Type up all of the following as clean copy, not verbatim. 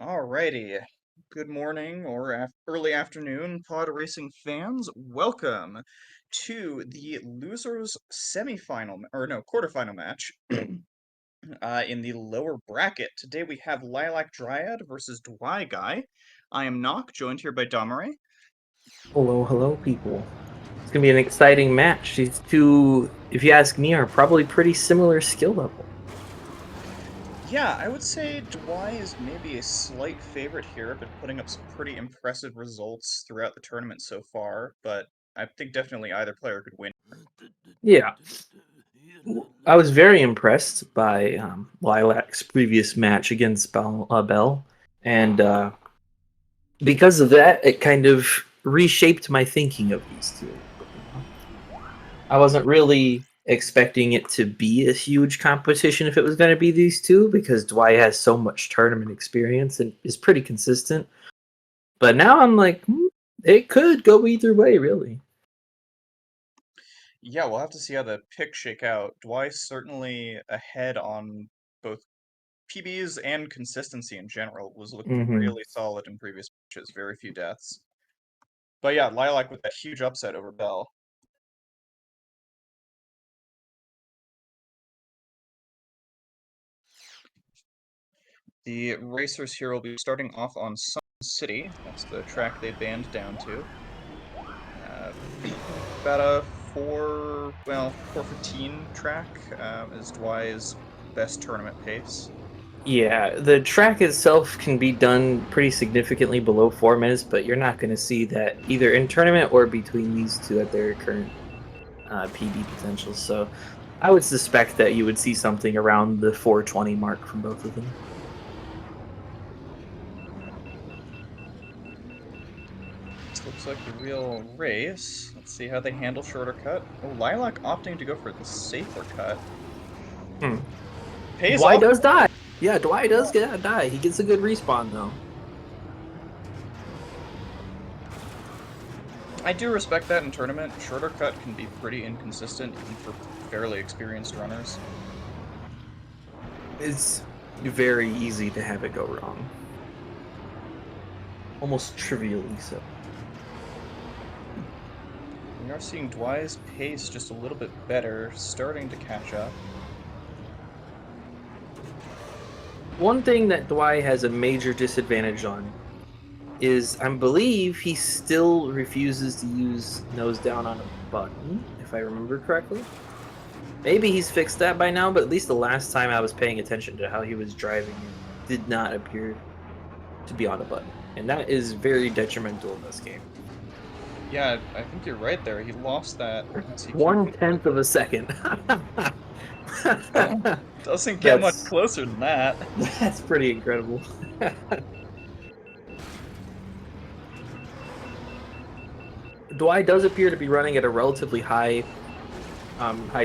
Alrighty. Good morning or early afternoon, pod racing fans. Welcome to the losers semifinal, or no, quarterfinal match in the lower bracket. Today we have Lilac Dryad versus Dwy Guy. I am Nock, joined here by Domare. Hello, hello, people. It's gonna be an exciting match. These two, if you ask me, are probably pretty similar skill level. Yeah, I would say Dwy is maybe a slight favorite here, but putting up some pretty impressive results throughout the tournament so far, but I think definitely either player could win. Yeah, I was very impressed by Lilac's previous match against Bell, and because of that, it kind of reshaped my thinking of these two. I wasn't really expecting it to be a huge competition if it was going to be these two because Dwight has so much tournament experience and is pretty consistent. But now I'm like, it could go either way, really. Yeah, we'll have to see how the picks shake out. Dwight's certainly ahead on both PBs and consistency in general. Was looking Hmm. really solid in previous matches, very few deaths. But yeah, Lilac with that huge upset over Bell. The racers here will be starting off on Sun City. That's the track they banned down to. Uh, about a 415 track is Dwight's best tournament pace. Yeah, the track itself can be done pretty significantly below 4 minutes, but you're not going to see that either in tournament or between these two at their current PB potential. So I would suspect that you would see something around the 420 mark from both of them. Looks like the real race. Let's see how they handle shorter cut. Oh, Lilac opting to go for the safer cut. Hmm. Pays Dwight off. does die. Yeah, Dwight does die. He gets a good respawn, though. I do respect that in tournament. Shorter cut can be pretty inconsistent, even for fairly experienced runners. It's very easy to have it go wrong. Almost trivially so. We are seeing Dwight's pace just a little bit better, starting to catch up. One thing that Dwight has a major disadvantage on is I believe he still refuses to use nose down on a button, if I remember correctly. Maybe he's fixed that by now, but at least the last time I was paying attention to how he was driving, it did not appear to be on a button. And that is very detrimental in this game. Yeah, I think you're right there. He lost that. Let's see, One Q tenth of a second. doesn't get much that's closer than that. that's pretty incredible. Dwight does appear to be running at a relatively high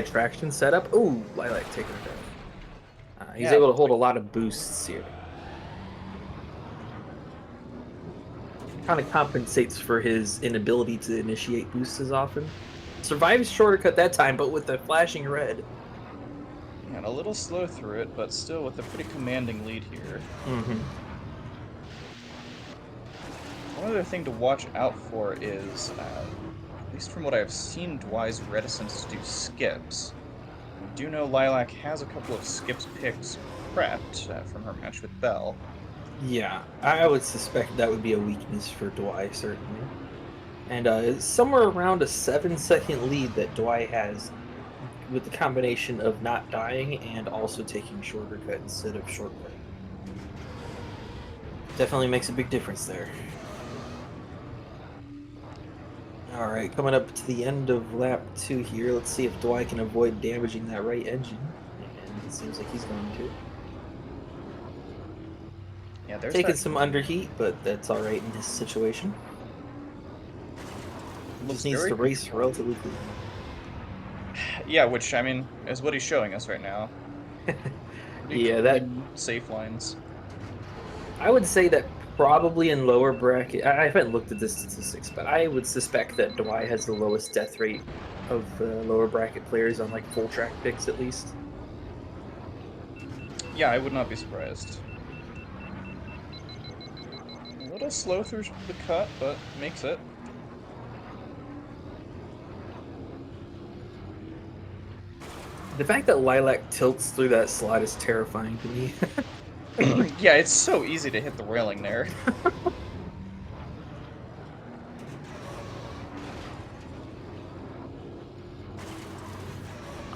traction setup. Oh, Lilac taking it down. He's Yeah, it able to looks hold like a lot of boosts here. Kind of compensates for his inability to initiate boosts as often. Survives shorter cut that time, but with the flashing red. and a little slow through it, but still with a pretty commanding lead here. Mm-hmm. One other thing to watch out for is, at least from what I've seen, Dwight's reticence to do skips. We do know Lilac has a couple of skips picked prepped from her match with Bell. Yeah, I would suspect that would be a weakness for Dwight, certainly. And it's somewhere around a 7 second lead that Dwight has with the combination of not dying and also taking shorter cut instead of shortcut. Definitely makes a big difference there. All right, coming up to the end of lap 2 here. Let's see if Dwight can avoid damaging that right engine. And it seems like he's going to. Yeah, there's Taking that. some underheat, but that's all right in this situation. Looks Just needs very to race controlled. relatively clean. Yeah, which, I mean, is what he's showing us right now. Pretty Yeah, that clean, safe lines. I would say that probably in lower bracket. I haven't looked at the statistics, but I would suspect that Dwight has the lowest death rate of lower bracket players on like full track picks at least. Yeah, I would not be surprised. little slow through the cut, but makes it. The fact that Lilac tilts through that slot is terrifying to me. Yeah, it's so easy to hit the railing there.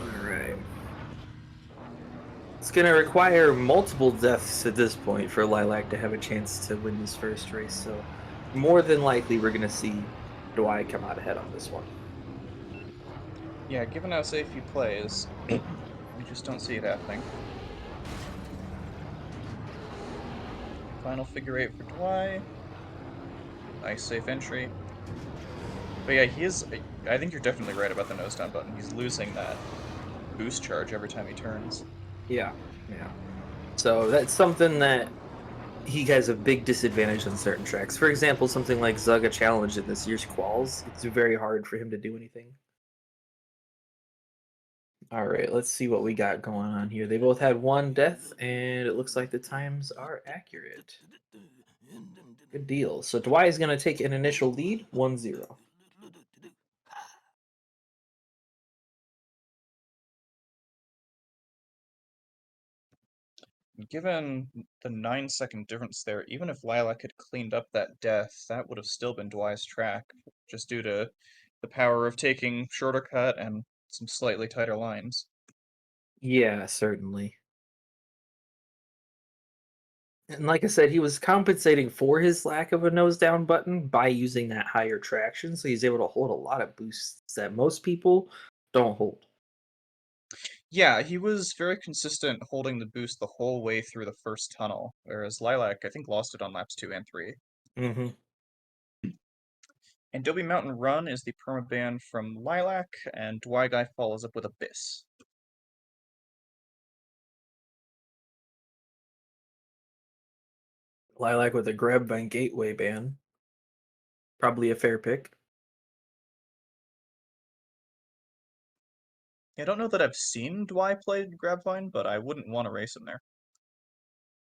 Alright. It's gonna require multiple deaths at this point for Lilac to have a chance to win this first race, so more than likely we're gonna see Dwy come out ahead on this one. Yeah, given how safe he plays, I just don't see it happening. Final figure eight for Dwy. Nice safe entry. But yeah, he is. I think you're definitely right about the nose down button. He's losing that boost charge every time he turns. Yeah, yeah. So that's something that he has a big disadvantage on certain tracks. For example, something like Zugga Challenge in this year's quals, it's very hard for him to do anything. All right, let's see what we got going on here. They both had one death, and it looks like the times are accurate. Good deal. So Dwight is going to take an initial lead, 1-0. Given the 9-second difference there, even if Lilac had cleaned up that death, that would have still been Dwy's track, just due to the power of taking shorter cut and some slightly tighter lines. Yeah, certainly. And like I said, he was compensating for his lack of a nose down button by using that higher traction, so he's able to hold a lot of boosts that most people don't hold. Yeah, he was very consistent holding the boost the whole way through the first tunnel, whereas Lilac, I think, lost it on laps 2 and 3. Hmm. And Dobie Mountain Run is the permaban from Lilac, and Dwy Guy follows up with Abyss. Lilac with a grab by gateway ban. Probably a fair pick. I don't know that I've seen Dwy play Grabvine, but I wouldn't want to race him there.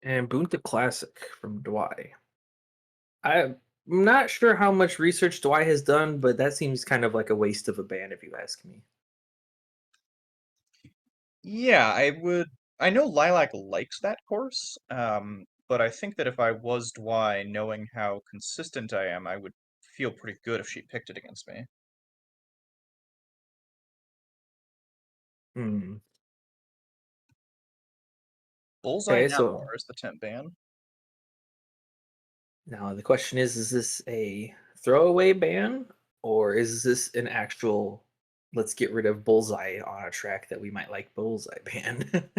And Boonta Classic from Dwy. I'm not sure how much research Dwy has done, but that seems kind of like a waste of a ban if you ask me. Yeah, I know Lilac likes that course, but I think that if I was Dwy, knowing how consistent I am, I would feel pretty good if she picked it against me. Hmm. Bullseye Okay, so Navbar is the temp ban. now the question is this a throwaway ban or is this an actual let's get rid of Bullseye on a track that we might like Bullseye ban?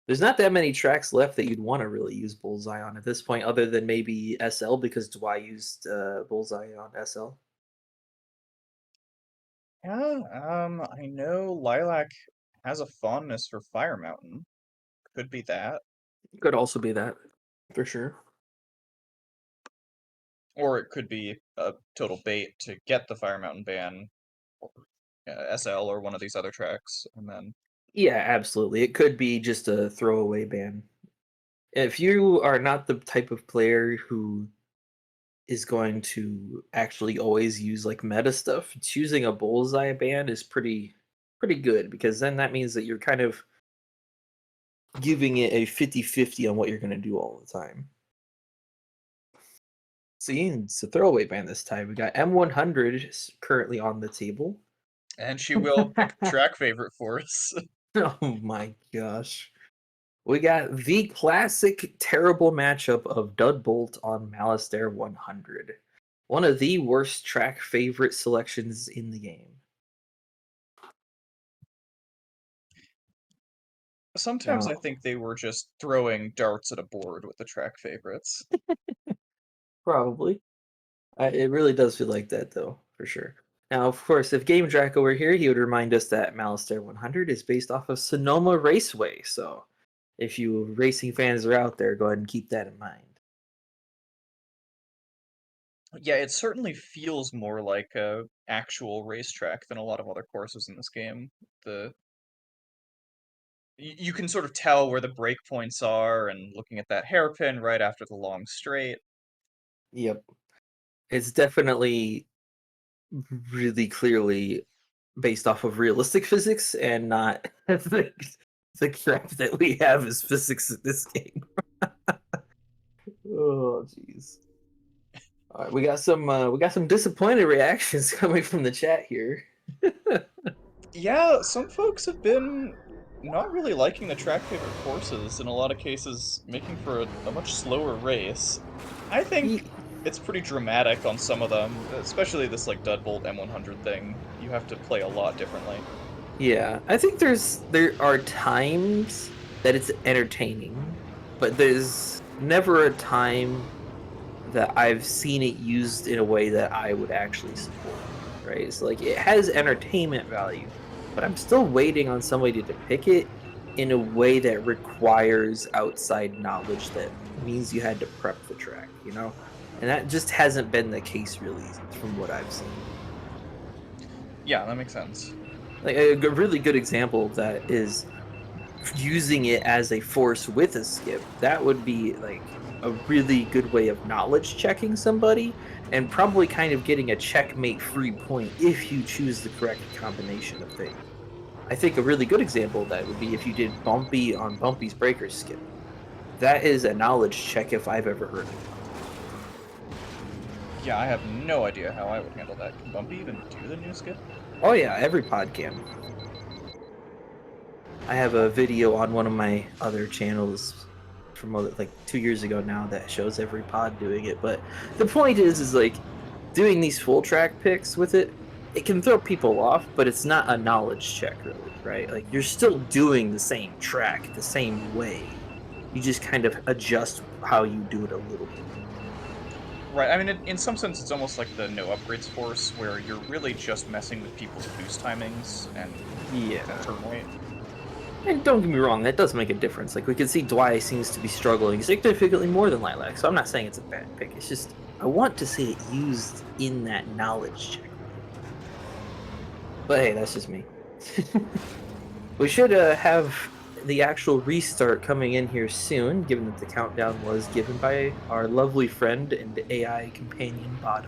There's not that many tracks left that you'd want to really use Bullseye on at this point, other than maybe SL because Dwy used Bullseye on SL. Yeah, I know Lilac has a fondness for Fire Mountain. Could be that. Could also be that for sure. Or it could be a total bait to get the Fire Mountain ban, or SL or one of these other tracks, and then Yeah, absolutely. It could be just a throwaway ban. If you are not the type of player who is going to actually always use like meta stuff, choosing a bullseye ban is pretty good because then that means that you're kind of giving it a 50-50 on what you're going to do all the time. See, it's a throwaway ban this time. We got M100 currently on the table. and she will pick the track favorite for us. Oh my gosh. We got the classic terrible matchup of Dud Bolt on Malistaire 100. One of the worst track favorite selections in the game. Sometimes I Now, think they were just throwing darts at a board with the track favorites. probably. It really does feel like that, though, for sure. Now, of course, if Game Draco were here, he would remind us that Malistaire 100 is based off of Sonoma Raceway. So, if you racing fans are out there, go ahead and keep that in mind. Yeah, it certainly feels more like a actual racetrack than a lot of other courses in this game. The you can sort of tell where the breakpoints are, and looking at that hairpin right after the long straight. Yep. It's definitely really clearly based off of realistic physics and not the crap that we have as physics in this game. Oh, jeez. All right, we got some disappointed reactions coming from the chat here. Yeah, some folks have been not really liking the track paper courses, in a lot of cases making for a much slower race. I think Ye- it's pretty dramatic on some of them, especially this like Dudbolt M100 thing. You have to play a lot differently. Yeah, I think there are times that it's entertaining, but there's never a time that I've seen it used in a way that I would actually support, right? So like it has entertainment value, but I'm still waiting on somebody to pick it in a way that requires outside knowledge that means you had to prep the track, you know? And that just hasn't been the case really from what I've seen. Yeah, that makes sense. Like a really good example of that is using it as a force with a skip. That would be like a really good way of knowledge checking somebody and probably kind of getting a checkmate free point if you choose the correct combination of things. I think a really good example of that would be if you did Bumpy on Bumpy's breaker skip. That is a knowledge check if I've ever heard of one. Yeah, I have no idea how I would handle that. Can Bumpy even do the new skip? Oh yeah, every pod can. I have a video on one of my other channels from like 2 years ago now that shows every pod doing it. But the point is like doing these full track picks with it, it can throw people off, but it's not a knowledge check really, right? Like you're still doing the same track the same way. You just kind of adjust how you do it a little bit. Right, I mean, in some sense, it's almost like the no upgrades force, where you're really just messing with people's boost timings and Yeah. turn rate. And don't get me wrong, that does make a difference. Like we can see Dwy seems to be struggling significantly more than Lilac, so I'm not saying it's a bad pick. It's just I want to see it used in that knowledge check way. But hey, that's just me. We should have the actual restart coming in here soon, given that the countdown was given by our lovely friend and AI companion Bado.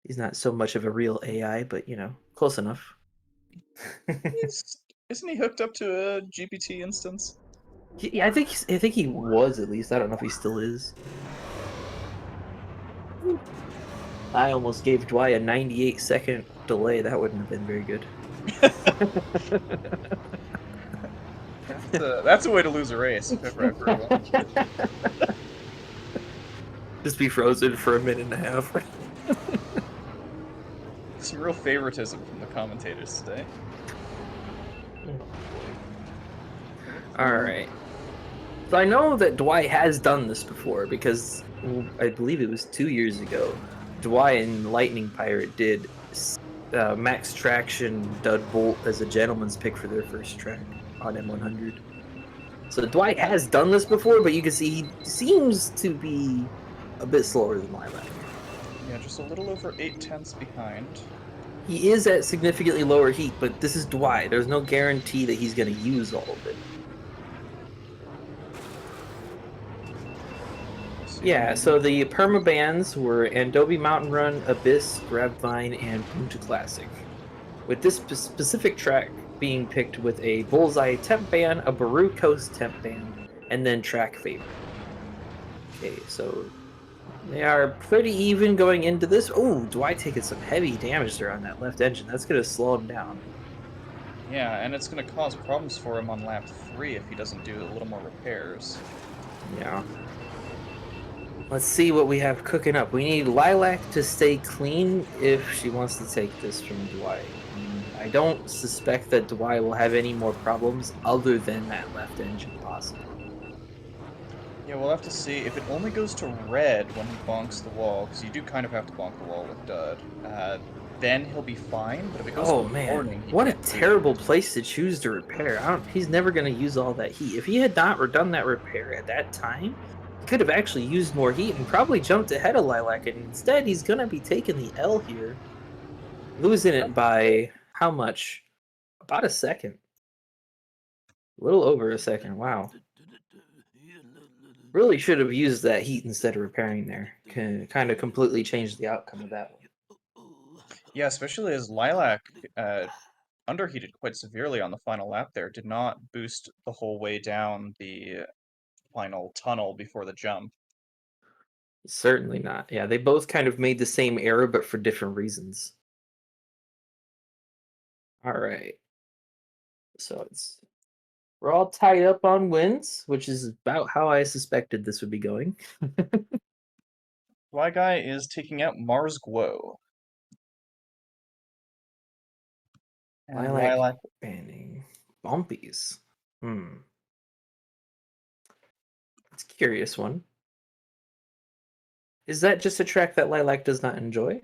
He's not so much of a real AI, but you know, close enough. Isn't he hooked up to a GPT instance? Yeah, I think he was at least. I don't know if he still is. I almost gave Dwy a 98-second delay. That wouldn't have been very good. That's a way to lose a race, if ever I've heard one. Just be frozen for a minute and a half. Some real favoritism from the commentators today. Oh boy. All right. So I know that Dwy has done this before because I believe it was 2 years ago. Dwy and Lightning Pirate did Max Traction Dud Bolt as a gentleman's pick for their first track on M100. So Dwight Yeah, has done this before, but you can see he seems to be a bit slower than Lilac. yeah, just a little over 8/10 behind. He is at significantly lower heat, but this is Dwight. There's no guarantee that he's going to use all of it. Let's see Yeah, when. so the permabans were Andobi Mountain Run, Abyss, Grabvine, and Punta Classic. With this specific track being picked with a Bullseye temp ban, a Baru Coast temp ban, and then track favorite. Okay, so they are pretty even going into this. Oh, Dwight taking some heavy damage there on that left engine. That's going to slow him down. Yeah, and it's going to cause problems for him on lap 3 if he doesn't do a little more repairs. Yeah. Let's see what we have cooking up. We need Lilac to stay clean if she wants to take this from Dwight. I don't suspect that Dwight will have any more problems other than that left engine, possibly. Yeah, we'll have to see. If it only goes to red when he bonks the wall, because you do kind of have to bonk the wall with Dud, then he'll be fine, but if it goes Oh to man, warning, he what a can't terrible boost. place to choose to repair. He's never going to use all that heat. If he had not done that repair at that time, he could have actually used more heat and probably jumped ahead of Lilac. And instead, he's going to be taking the L here, losing it by how much? About a second. A little over a second. Wow. Really should have used that heat instead of repairing there. Kind of completely changed the outcome of that one. Yeah, especially as Lilac underheated quite severely on the final lap there, did not boost the whole way down the final tunnel before the jump. Certainly not. Yeah, they both kind of made the same error, but for different reasons. All right. So we're all tied up on wins, which is about how I suspected this would be going. Dwy Guy is taking out Mars Guo. And Lilac Lilac. banning bumpies. It's a curious one. Is that just a track that Lilac does not enjoy?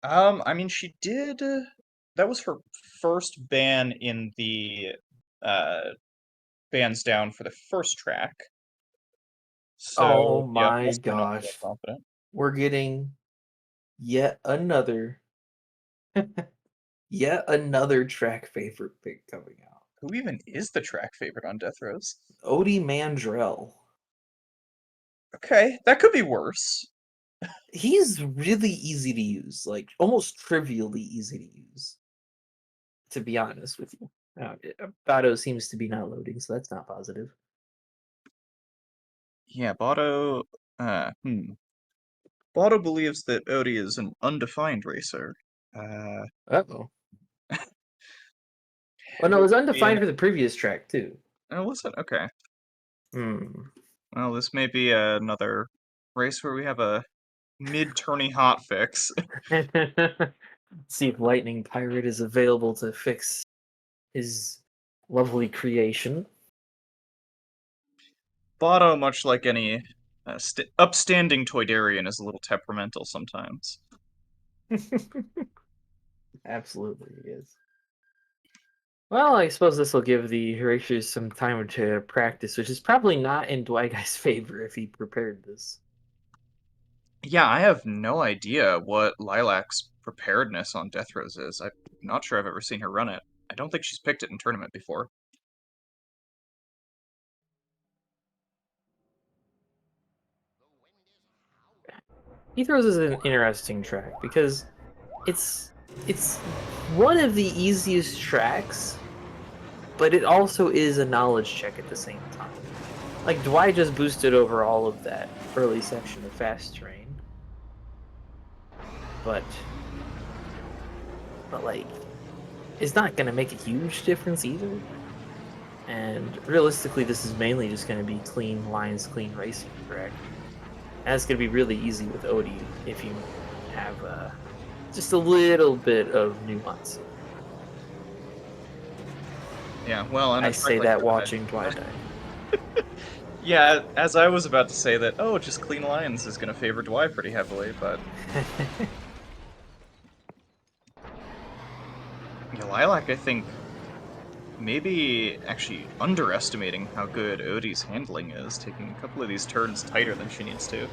I mean, she did. That was her first ban in the uh, bans down for the first track. Oh So, yeah, my must have been a little gosh. confident. We're getting yet another yet another track favorite pick coming out. Who even is the track favorite on Death Rows? Odie Mandrell. Okay, that could be worse. He's really easy to use, like almost trivially easy to use, to be honest with you. Bato seems to be not loading, so that's not positive. Yeah, Botto. Uh, hmm. Botto believes that Odie is an undefined racer. Uh, Uh-oh. Well, no, it which was would be an. undefined for the previous track, too. Oh, was it? Okay. Hmm. Well, this may be another race where we have a mid-tourney hot fix. See if Lightning Pirate is available to fix his lovely creation. Botto, much like any upstanding Toydarian, is a little temperamental sometimes. Absolutely, he is. Well, I suppose this will give the racers some time to practice, which is probably not in Dwy Guy's favor if he prepared this. Yeah, I have no idea what Lilac's preparedness on Death Rows is. I'm not sure I've ever seen her run it. I don't think she's picked it in tournament before. Heathrows is an interesting track because it's it's one of the easiest tracks, but it also is a knowledge check at the same time. Like Dwight just boosted over all of that early section of fast terrain, but like it's not gonna make a huge difference either. And realistically, this is mainly just gonna be clean lines, clean racing, correct? And it's gonna be really easy with Odie if you have just a little bit of nuance. Yeah, well, on a I track say like that that. watching Dwight. Yeah, as I was about to say that, oh, just clean lines is going to favor Dwy pretty heavily, but yeah, Lilac, I think, maybe actually underestimating how good Odie's handling is, taking a couple of these turns tighter than she needs to.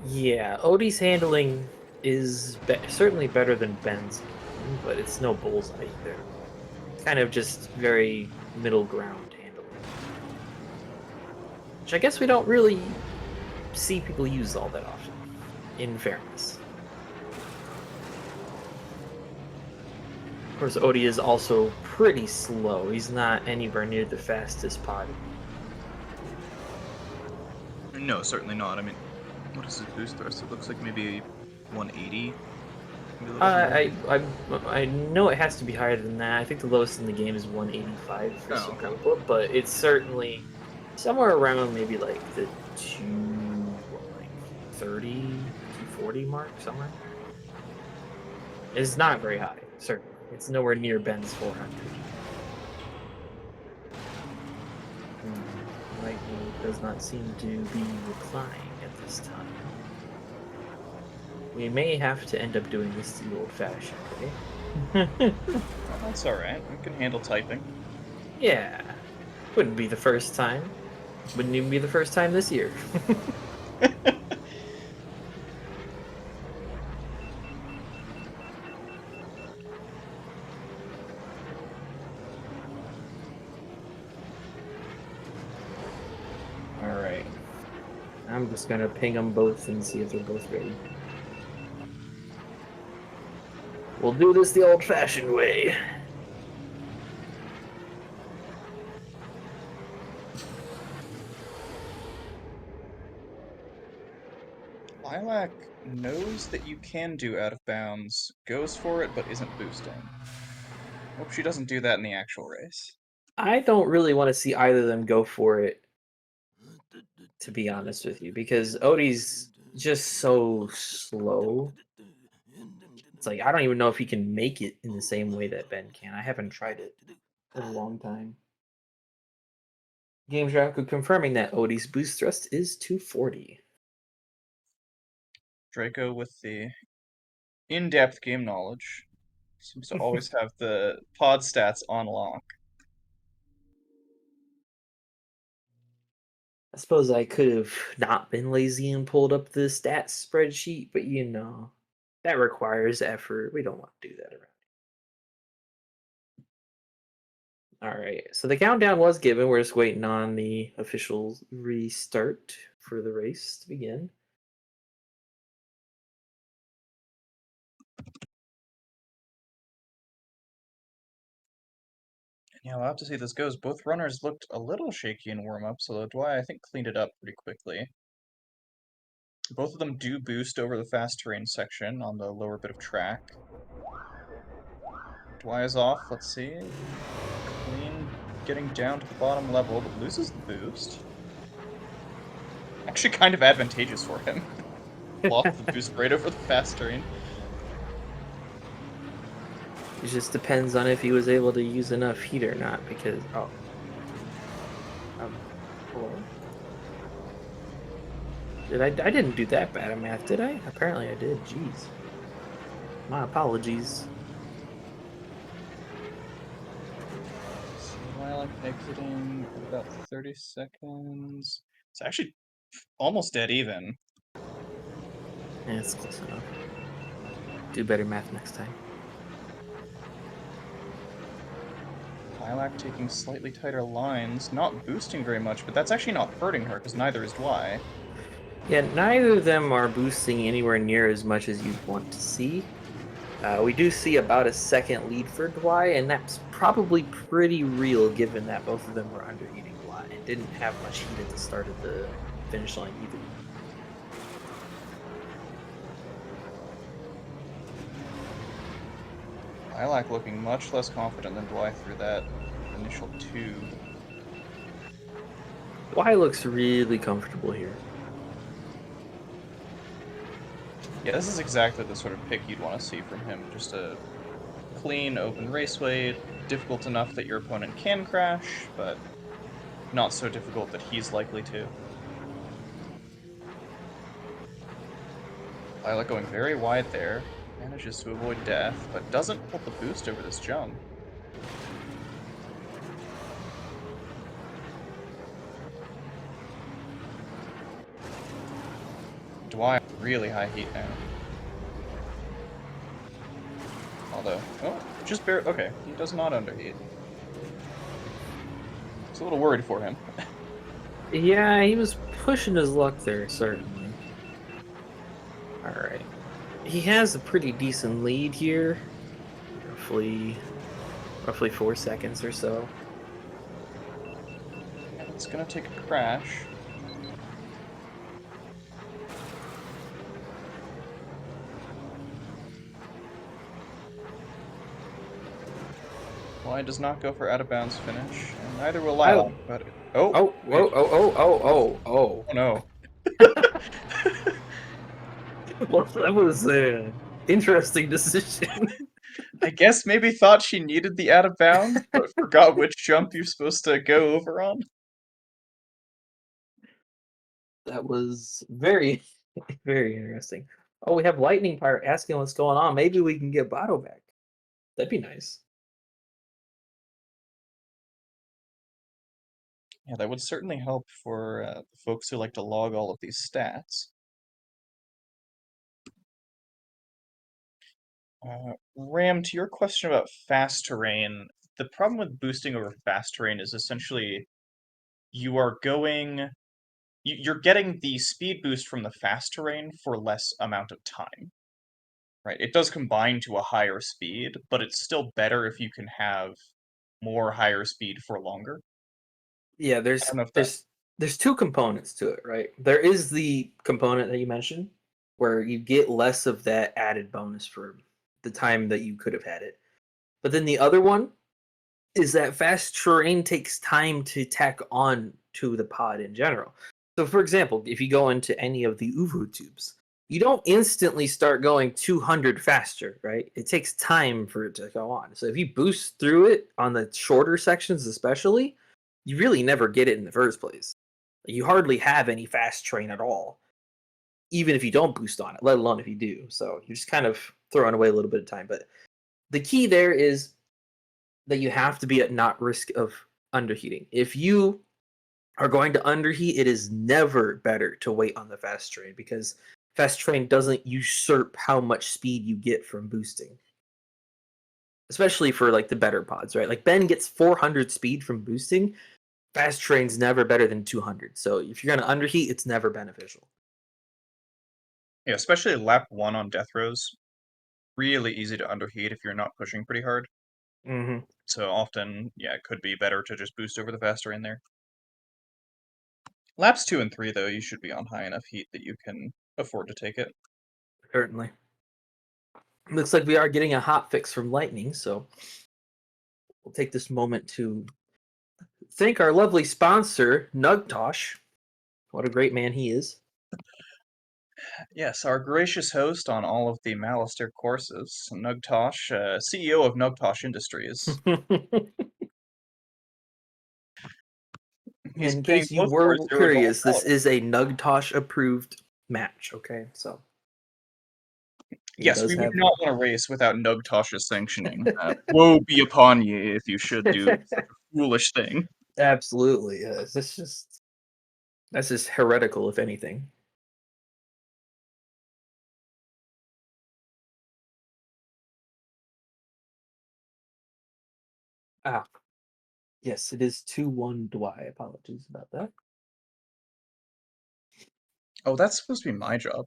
Yeah, Odie's handling is certainly better than Ben's, but it's no bullseye either. Kind of just very middle ground handling, which I guess we don't really see people use all that often, in fairness. Of course, Odie is also pretty slow. He's not anywhere near the fastest pod. No, certainly not. I mean, what is his boost thrust? It looks like maybe 180. Maybe a little higher. I know it has to be higher than that. I think the lowest in the game is 185 for Oh, okay. Supreme, but it's certainly somewhere around maybe like the 230, 240 mark somewhere. It's not very high, certainly. It's nowhere near Ben's 400. Lightning does not seem to be replying at this time. We may have to end up doing this the old-fashioned way. Well, that's alright. We can handle typing. Yeah, wouldn't be the first time. Wouldn't even be the first time this year. I'm just gonna ping them both and see if they're both ready. We'll do this the old-fashioned way. Lilac knows that you can do out of bounds, goes for it, but isn't boosting. Hope she doesn't do that in the actual race. I don't really want to see either of them go for it, to be honest with you, because Odie's just so slow. It's like I don't even know if he can make it in the same way that Ben can. I haven't tried it in a long time. Games Raku confirming that Odie's boost thrust is 240. Draco with the in-depth game knowledge seems to always have the pod stats on lock. I suppose I could have not been lazy and pulled up the stats spreadsheet, but that requires effort. We don't want to do that around. All right, so the countdown was given. We're just waiting on the official restart for the race to begin. Yeah, we'll have to see how this goes. Both runners looked a little shaky in warm-ups, although Dwy, I think, cleaned it up pretty quickly. Both of them do boost over the fast terrain section on the lower bit of track. Dwy is off, let's see. Clean getting down to the bottom level, but loses the boost. Actually kind of advantageous for him. Lost the boost right over the fast terrain. It just depends on if he was able to use enough heat or not, because hello? I didn't do that bad of math, did I? Apparently I did. Jeez. My apologies. So Lilac exiting at about 30 seconds. It's actually almost dead even. Yeah, it's close enough. Do better math next time. Lilac taking slightly tighter lines, not boosting very much, but that's actually not hurting her, because neither is Dwy. Yeah, neither of them are boosting anywhere near as much as you'd want to see. We do see about a second lead for Dwy, and that's probably pretty real given that both of them were underheating a lot and didn't have much heat at the start of the finish line either. Lilac looking much less confident than Dwy through that initial tube. Dwy looks really comfortable here. Yeah, this is exactly the sort of pick you'd want to see from him. Just a clean, open raceway, difficult enough that your opponent can crash, but not so difficult that he's likely to. Lilac going very wide there, manages to avoid death, but doesn't pull the boost over this jump. Dwy really high heat now. Although, oh, just barely. Okay, he does not underheat. It's a little worried for him. Yeah, he was pushing his luck there, certainly. All right. He has a pretty decent lead here. Roughly 4 seconds or so. And it's gonna take a crash. Dwy does not go for out of bounds finish, and neither will Lilac, but oh, Oh, wait. whoa, oh. Oh no. Well, that was an interesting decision. I guess maybe thought she needed the out of bounds, but forgot which jump you're supposed to go over on. That was very, very interesting. Oh, we have Lightning Pirate asking what's going on. Maybe we can get Bato back. That'd be nice. Yeah, that would certainly help for the folks who like to log all of these stats. Ram, to your question about fast terrain, the problem with boosting over fast terrain is essentially you are going you're getting the speed boost from the fast terrain for less amount of time, right? It does combine to a higher speed, but it's still better if you can have more higher speed for longer. Yeah, I there's don't know if that. there's there's two components to it, right? There is the component that you mentioned where you get less of that added bonus for the time that you could have had it. But then the other one is that fast terrain takes time to tack on to the pod in general. So, for example, if you go into any of the UVU tubes, you don't instantly start going 200 faster, right? It takes time for it to go on. So, if you boost through it on the shorter sections, especially, you really never get it in the first place. You hardly have any fast train at all, even if you don't boost on it, let alone if you do. So, you're just kind of throwing away a little bit of time. But the key there is that you have to be at not risk of underheating. If you are going to underheat, it is never better to wait on the fast train because fast train doesn't usurp how much speed you get from boosting. Especially for like the better pods, right? Like Ben gets 400 speed from boosting. Fast train's never better than 200. So if you're going to underheat, it's never beneficial. Yeah, especially lap one on death rows, really easy to underheat if you're not pushing pretty hard. Mm-hmm. So often, yeah, it could be better to just boost over the faster in there. Laps 2 and 3, though, you should be on high enough heat that you can afford to take it. Certainly. Looks like we are getting a hot fix from Lightning, so we'll take this moment to thank our lovely sponsor, Nugtosh. What a great man he is. Yes, our gracious host on all of the Malister courses, Nugtosh, CEO of Nugtosh Industries. He's In paying case you both of our were $0 curious, this salaries. is a Nugtosh approved match, okay? So he Yes, does we would have not want to race without Nugtosh's sanctioning. Woe be upon ye if you should do such a foolish thing. absolutely. That's just heretical, if anything. Ah, yes, it is 2-1 Dwy. Apologies about that. Oh, that's supposed to be my job.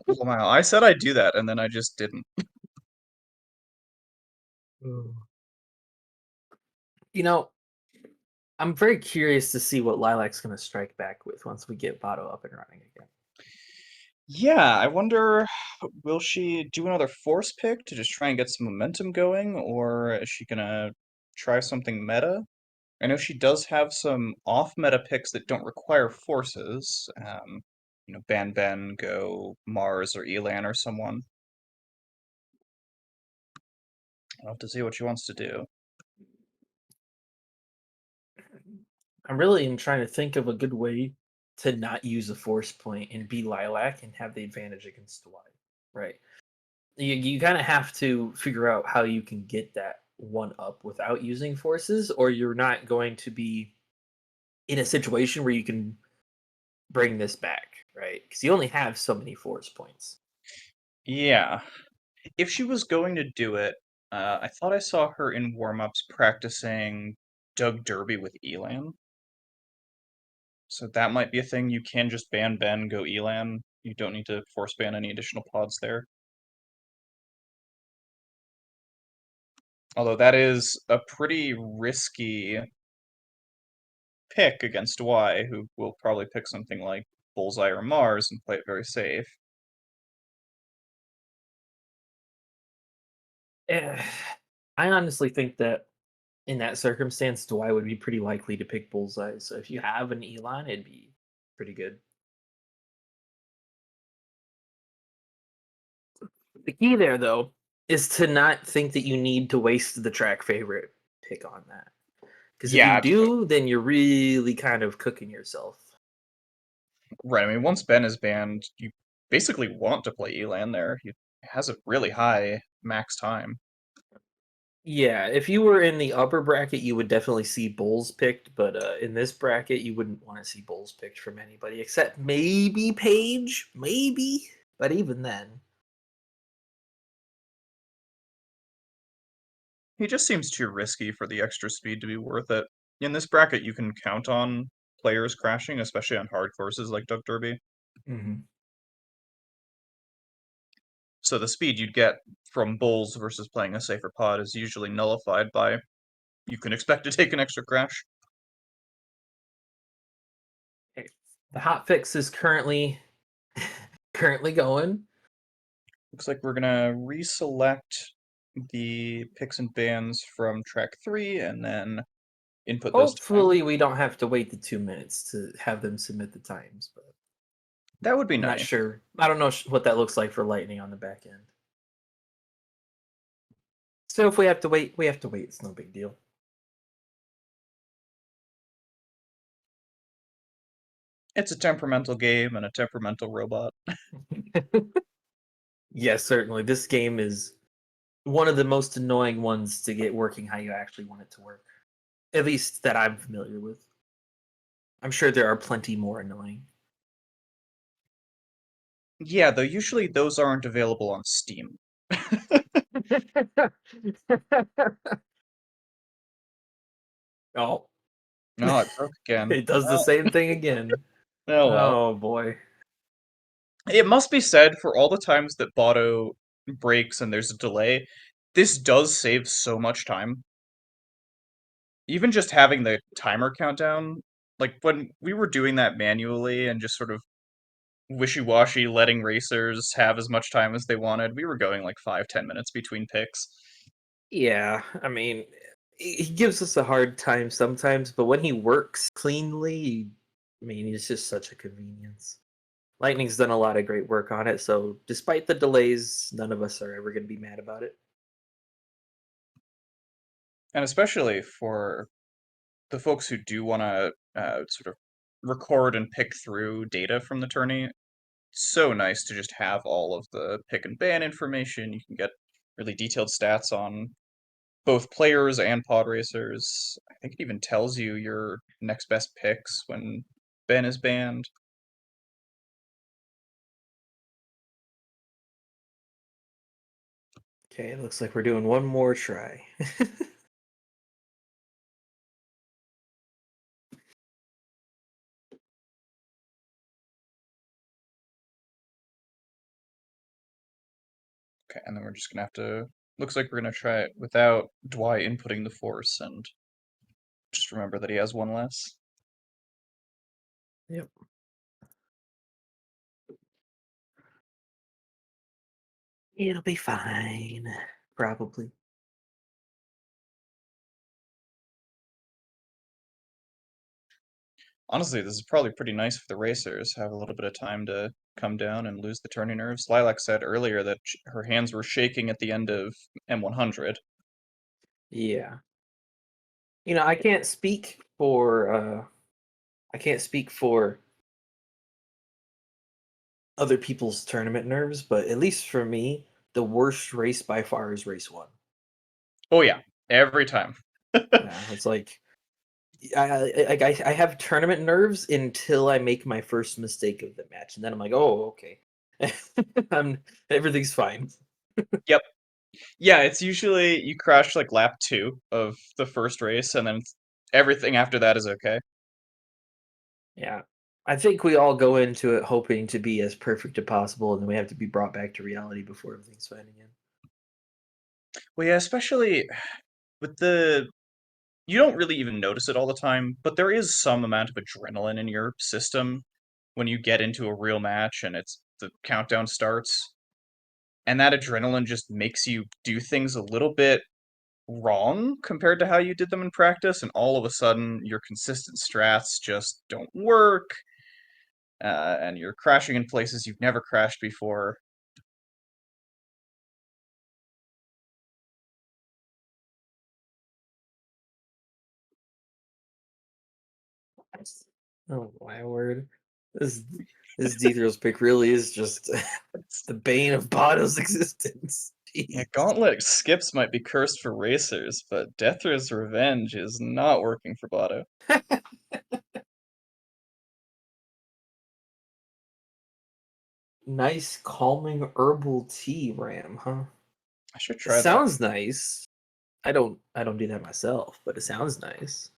Wow, I said I'd do that, and then I just didn't. Mm. You know, I'm very curious to see what Lilac's going to strike back with once we get Votto up and running again. Yeah, I wonder, will she do another force pick to just try and get some momentum going, or is she gonna try something meta? I know she does have some off-meta picks that don't require forces. Ban Ben, go Mars or Elan or someone. I'll have to see what she wants to do. I'm really trying to think of a good way to not use a force point and be Lilac and have the advantage against Dwy. Right. You kind of have to figure out how you can get that one up without using forces, or you're not going to be in a situation where you can bring this back, right? Because you only have so many force points. Yeah, if she was going to do it, I thought I saw her in warm-ups practicing Doug Derby with Elan. So that might be a thing. You can just ban Ben, go Elan. You don't need to force ban any additional pods there. Although that is a pretty risky pick against Y, who will probably pick something like Bullseye or Mars and play it very safe. Eh, I honestly think that in that circumstance, Dwy would be pretty likely to pick Bullseye. So if you have an Elon, it'd be pretty good. The key there, though, is to not think that you need to waste the track favorite pick on that. Because if you Yeah, do, then you're really kind of cooking yourself. right. I mean, once Ben is banned, you basically want to play Elan there. He has a really high max time. Yeah, if you were in the upper bracket, you would definitely see Bulls picked, but in this bracket, you wouldn't want to see Bulls picked from anybody except maybe Page, maybe. But even then, He just seems too risky for the extra speed to be worth it. In this bracket, you can count on players crashing, especially on hard courses like Duck Derby. Mm-hmm. So the speed you'd get from bulls versus playing a safer pod is usually nullified by you can expect to take an extra crash. The hot fix is currently going. Looks like we're gonna reselect the picks and bans from track 3 and then input those times. Hopefully, we don't have to wait the 2 minutes to have them submit the times, but That would be I'm not nice. sure. I don't know what that looks like for Lightning on the back end. So if we have to wait, we have to wait. It's no big deal. It's a temperamental game and a temperamental robot. Yes, certainly. This game is one of the most annoying ones to get working how you actually want it to work. At least that I'm familiar with. I'm sure there are plenty more annoying. Yeah, though usually those aren't available on Steam. Oh, No, it broke again. it does the same thing again. Oh well. Oh boy. It must be said for all the times that Botto breaks and there's a delay, this does save so much time. Even just having the timer countdown, like when we were doing that manually and just sort of wishy-washy letting racers have as much time as they wanted, we were going like 5-10 minutes between picks. Yeah, I mean, he gives us a hard time sometimes, but when he works cleanly, I mean, he's just such a convenience. Lightning's done a lot of great work on it, so despite the delays, none of us are ever going to be mad about it. And especially for the folks who do want to sort of record and pick through data from the tourney, so nice to just have all of the pick and ban information. You can get really detailed stats on both players and pod racers. I think it even tells you your next best picks when Ben is banned. Okay, it looks like we're doing one more try. Okay, and then we're just gonna have to. Looks like we're gonna try it without Dwy inputting the force, and just remember that he has one less. Yep. It'll be fine. Probably. Honestly, this is probably pretty nice for the racers. Have a little bit of time to come down and lose the turning nerves. Lilac said earlier that her hands were shaking at the end of M100. Yeah. You know, I can't speak for other people's tournament nerves, but at least for me, the worst race by far is race 1. Oh yeah, every time. Yeah, it's like I have tournament nerves until I make my first mistake of the match, and then I'm like, oh, okay, I'm everything's fine. Yep. Yeah, it's usually you crash like lap 2 of the first race, and then everything after that is okay. Yeah, I think we all go into it hoping to be as perfect as possible, and then we have to be brought back to reality before everything's fine again. Well, yeah, especially with the you don't really even notice it all the time, but there is some amount of adrenaline in your system when you get into a real match and it's the countdown starts. And that adrenaline just makes you do things a little bit wrong compared to how you did them in practice, and all of a sudden your consistent strats just don't work, and you're crashing in places you've never crashed before. Oh my word, this this Dethro's pick really is just the bane of Botto's existence. Yeah, Jeez. Gauntlet skips might be cursed for racers, but Deathra's Revenge is not working for Botto. Nice calming herbal tea ram, huh? I should It try that. sounds nice. I don't do that myself, but it sounds nice.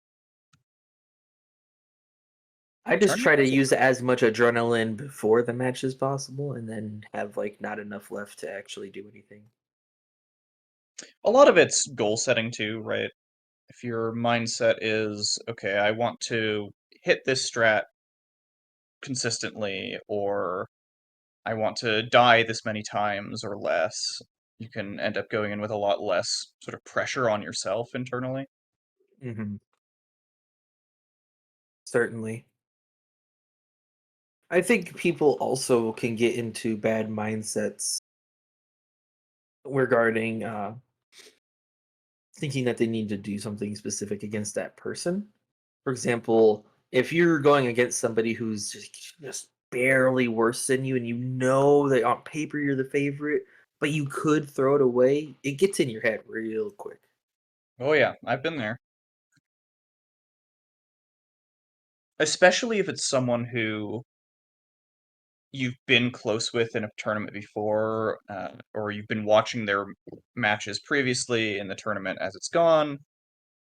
I just Tournament try to was use as much adrenaline before the match as possible, and then have like not enough left to actually do anything. a lot of it's goal setting too, right? If your mindset is, okay, I want to hit this strat consistently, or I want to die this many times or less, you can end up going in with a lot less sort of pressure on yourself internally. Hmm. Certainly. I think people also can get into bad mindsets regarding thinking that they need to do something specific against that person. For example, if you're going against somebody who's just barely worse than you, and you know that on paper you're the favorite, but you could throw it away, it gets in your head real quick. Oh yeah, I've been there. Especially if it's someone who you've been close with in a tournament before, or you've been watching their matches previously in the tournament as it's gone,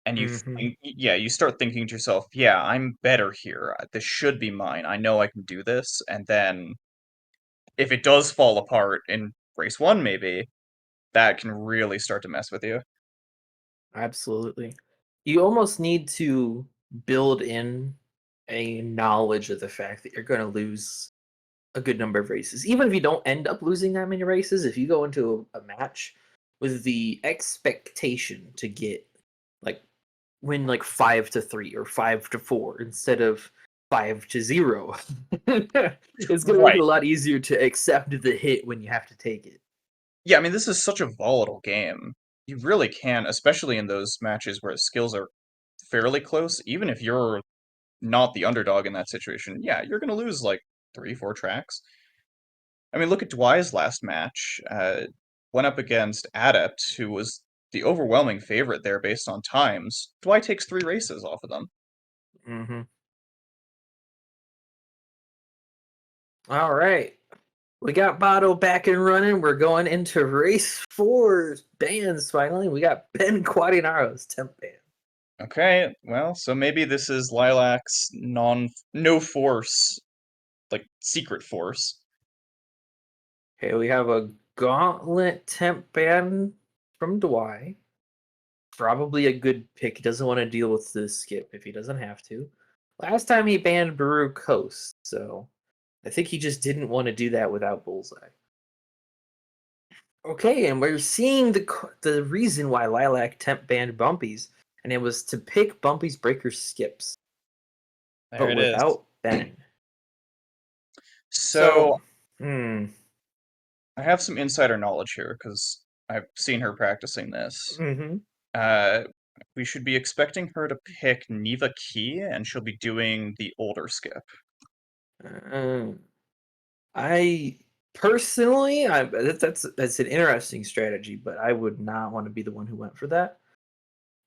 and you Hmm. think, yeah, you start thinking to yourself, yeah, I'm better here. This should be mine. I know I can do this. And then if it does fall apart in race one, maybe that can really start to mess with you. Absolutely. You almost need to build in a knowledge of the fact that you're going to lose a good number of races. Even if you don't end up losing that many races, if you go into a match with the expectation to get like win like 5-3 or 5-4 instead of 5-0, it's gonna make it Right. a lot easier to accept the hit when you have to take it. Yeah, I mean, this is such a volatile game. You really can, especially in those matches where skills are fairly close, even if you're not the underdog in that situation, yeah, you're going to lose like 3, 4 tracks. I mean, look at Dwy's last match. Went up against Adept, who was the overwhelming favorite there based on times. Dwy takes 3 races off of them. Hmm. All right. We got Botto back and running. We're going into race four bands finally. We got Ben Quadinaro's temp band. Okay, well, so maybe this is Lilac's no force, like secret force. Okay, we have a Gauntlet temp band from Dwy. Probably a good pick. He doesn't want to deal with this skip if he doesn't have to. Last time he banned Baru Coast, so I think he just didn't want to do that without Bullseye. Okay, and we're seeing the reason why Lilac temp banned Bumpies, and it was to pick Bumpy's breaker skips, There but it is. without Ben. So, So hmm, I have some insider knowledge here because I've seen her practicing this. mm-hmm. Uh, we should be expecting her to pick Neva Key, and she'll be doing the older skip. I personally, that's an interesting strategy, but I would not want to be the one who went for that.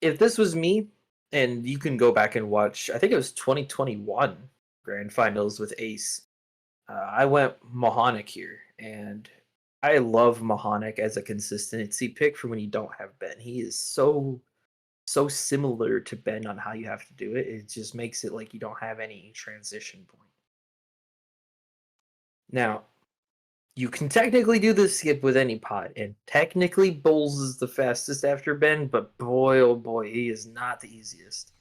If this was me, and you can go back and watch, I think it was 2021 Grand Finals with Ace. I went Mahonic here, and I love Mahonic as a consistency pick for when you don't have Ben. He is so similar to Ben on how you have to do it. It just makes it like you don't have any transition point. Now, you can technically do this skip with any pod, and technically Bowles is the fastest after Ben, but boy oh boy, he is not the easiest.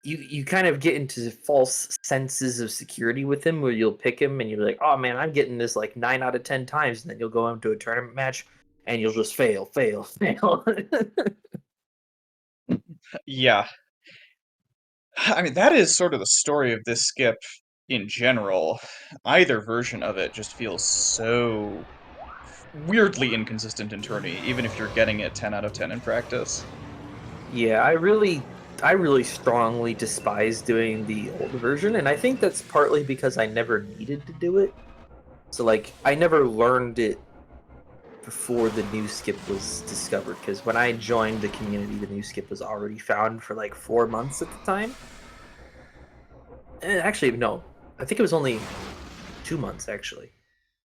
You kind of get into false senses of security with him where you'll pick him and you're like, oh man, I'm getting this like 9 out of 10 times, and then you'll go into a tournament match and you'll just fail, fail, fail. Yeah, I mean, that is sort of the story of this skip in general. Either version of it just feels so weirdly inconsistent in tourney, even if you're getting it 10 out of 10 in practice. Yeah, I really strongly despise doing the old version, and I think that's partly because I never needed to do it. So like I never learned it before the new skip was discovered, because when I joined the community, the new skip was already found for like 4 months at the time. Actually, no, I think it was only 2 months actually,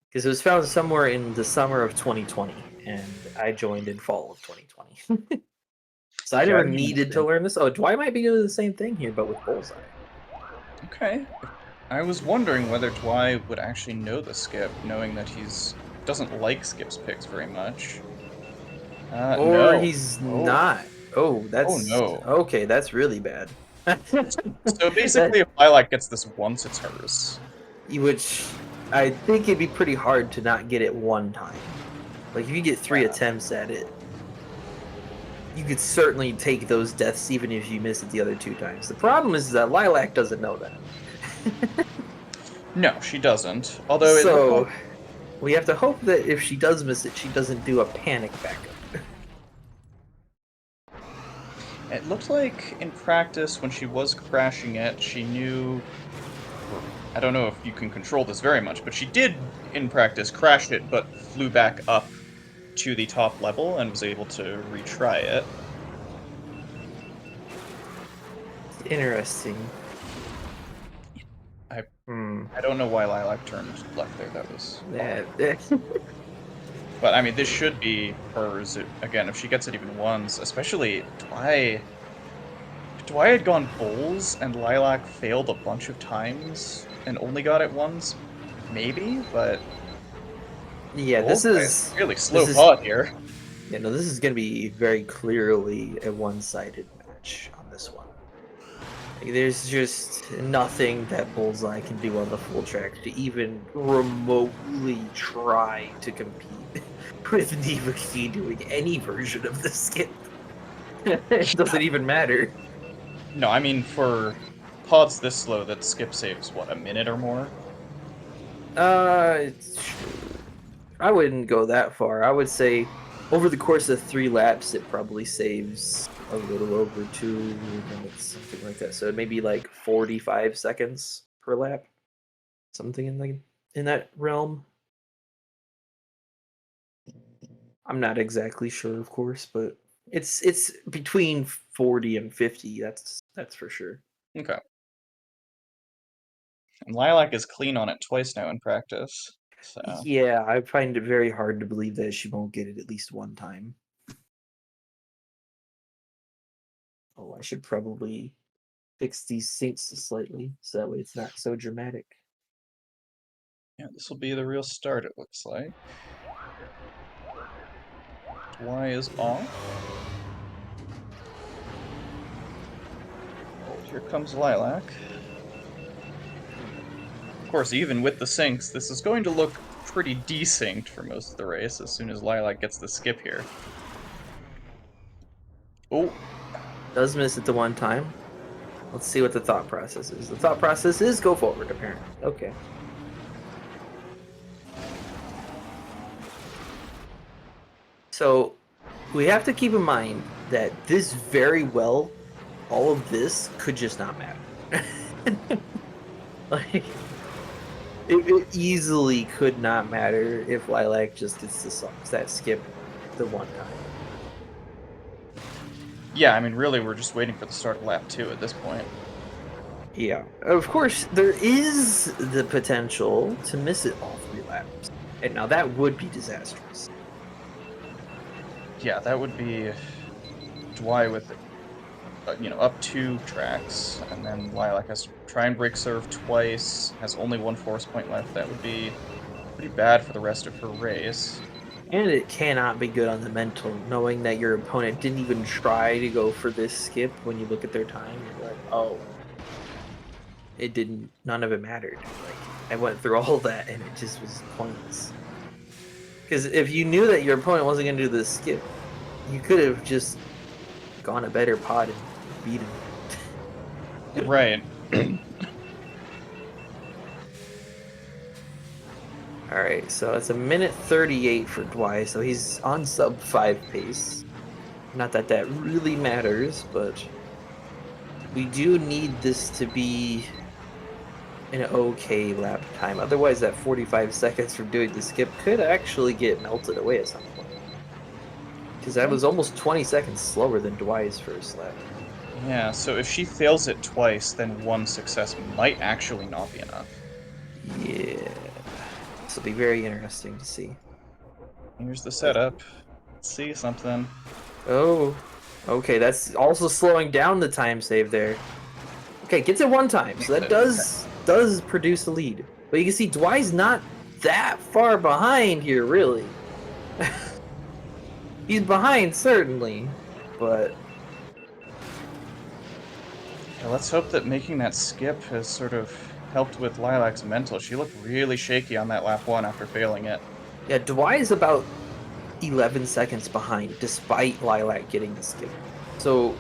because it was found somewhere in the summer of 2020, and I joined in fall of 2020. So I Yeah, I never don't needed to remember. learn this. Oh, Dwight might be doing the same thing here, but with Bullseye. Okay. I was wondering whether Dwy would actually know the skip, knowing that he's doesn't like Skip's picks very much. Or No. he's Oh, not. Oh, oh that's no. okay. That's really bad. So That basically, if Lilac gets this once, it's hers. which I think it'd be pretty hard to not get it one time. Like if you get three Yeah. attempts at it, you could certainly take those deaths even if you miss it the other 2 times. The problem is that Lilac doesn't know that. No, she doesn't. Although it looked like So we have to hope that if she does miss it, she doesn't do a panic backup. in practice when she was crashing it, she knew. Or I don't know if you can control this very much, but she did in practice crash it, but flew back up to the top level and was able to retry it. Interesting. I Hmm. I don't know why Lilac turned left there. That was odd. Yeah. But I mean, this should be hers again if she gets it even once. Especially Dwy. If Dwy had gone Bulls and Lilac failed a bunch of times and only got it once, maybe. But Yeah, Bull this Guy is is really this slow is pod here. you know, this is going to be very clearly a one-sided match on this one. Like, there's just nothing that Bullseye can do on the full track to even remotely try to compete with Diva Key doing any version of the skip. It doesn't even matter. No, I mean for pods this slow that skip saves what, a minute or more? It's true. I wouldn't go that far. I would say over the course of 3 laps, it probably saves a little over 2 minutes, something like that. So maybe like 45 seconds per lap, something in that realm. I'm not exactly sure, of course, but it's between 40 and 50. That's for sure. Okay. And Lilac is clean on it twice now in practice. So Yeah, I find it very hard to believe that she won't get it at least one time. Oh, I should probably fix these syncs slightly so that way it's not so dramatic. yeah, this will be the real start, it looks like. Dwy is off. Here comes Lilac. Of course, even with the syncs, this is going to look pretty desynced for most of the race as soon as Lilac gets the skip here. Oh, Does miss it the one time. Let's see what the thought process is. The thought process is go forward, apparently. Okay. So we have to keep in mind that this very well, all of this could just not matter. Like, it easily could not matter if Lilac just gets that skip the one time. yeah, I mean, really, we're just waiting for the start of lap 2 at this point. Yeah. Of course, there is the potential to miss it all 3 laps. And now that would be disastrous. Yeah, that would be Dwy with, up 2 tracks, and then Lilac has to try and break serve twice, has only 1 force point left. That would be pretty bad for the rest of her race. And it cannot be good on the mental, knowing that your opponent didn't even try to go for this skip when you look at their time. You're like, oh, it didn't, none of it mattered. Like, I went through all that and it just was pointless. Because if you knew that your opponent wasn't going to do this skip, you could have just gone a better pod and beat him. Right. All right, so it's a minute 38 for Dwy, so he's on sub 5 pace. Not that that really matters, but we do need this to be an okay lap time. Otherwise, that 45 seconds from doing the skip could actually get melted away at some point. Because that was almost 20 seconds slower than Dwy's first lap. Yeah, so if she fails it twice, then 1 success might actually not be enough. Yeah. This will be very interesting to see. Here's the setup. Let's see something. Oh, okay, that's also slowing down the time save there. Okay, gets it one time, so that Okay. does produce a lead. But you can see Dwy's not that far behind here, really. He's behind, certainly, but Yeah, let's hope that making that skip has sort of helped with Lilac's mental. She looked really shaky on that lap one after failing it. yeah, Dwy is about 11 seconds behind, despite Lilac getting the skip. So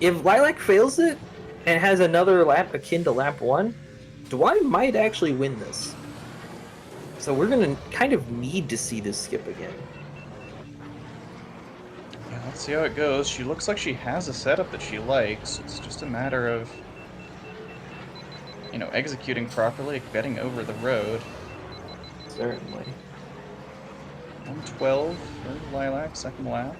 if Lilac fails it and has another lap akin to lap one, Dwy might actually win this. So we're gonna kind of need to see this skip again. Yeah, let's see how it goes. She looks like she has a setup that she likes. It's just a matter of, executing properly, getting over the road. Certainly. 112 for Lilac, second lap.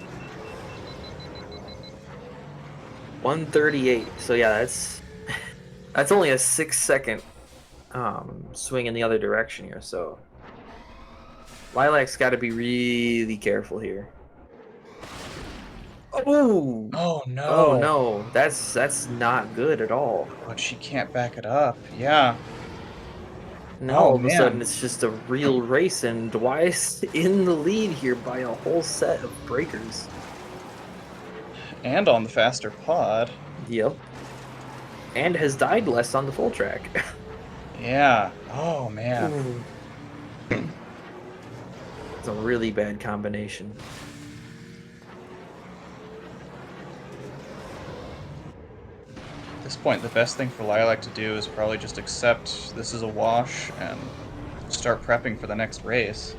138. So yeah, that's only a 6 second swing in the other direction here. So Lilac's got to be really careful here. Oh, Oh oh no! no, that's not good at all. But she can't back it up. Yeah. Now Oh all of a man. sudden it's just a real race, and Dwy's in the lead here by a whole set of breakers. And on the faster pod. Yep, and has died less on the full track. Yeah. Oh man. Ooh, it's a really bad combination. At this point, the best thing for Lilac to do is probably just accept this is a wash and start prepping for the next race.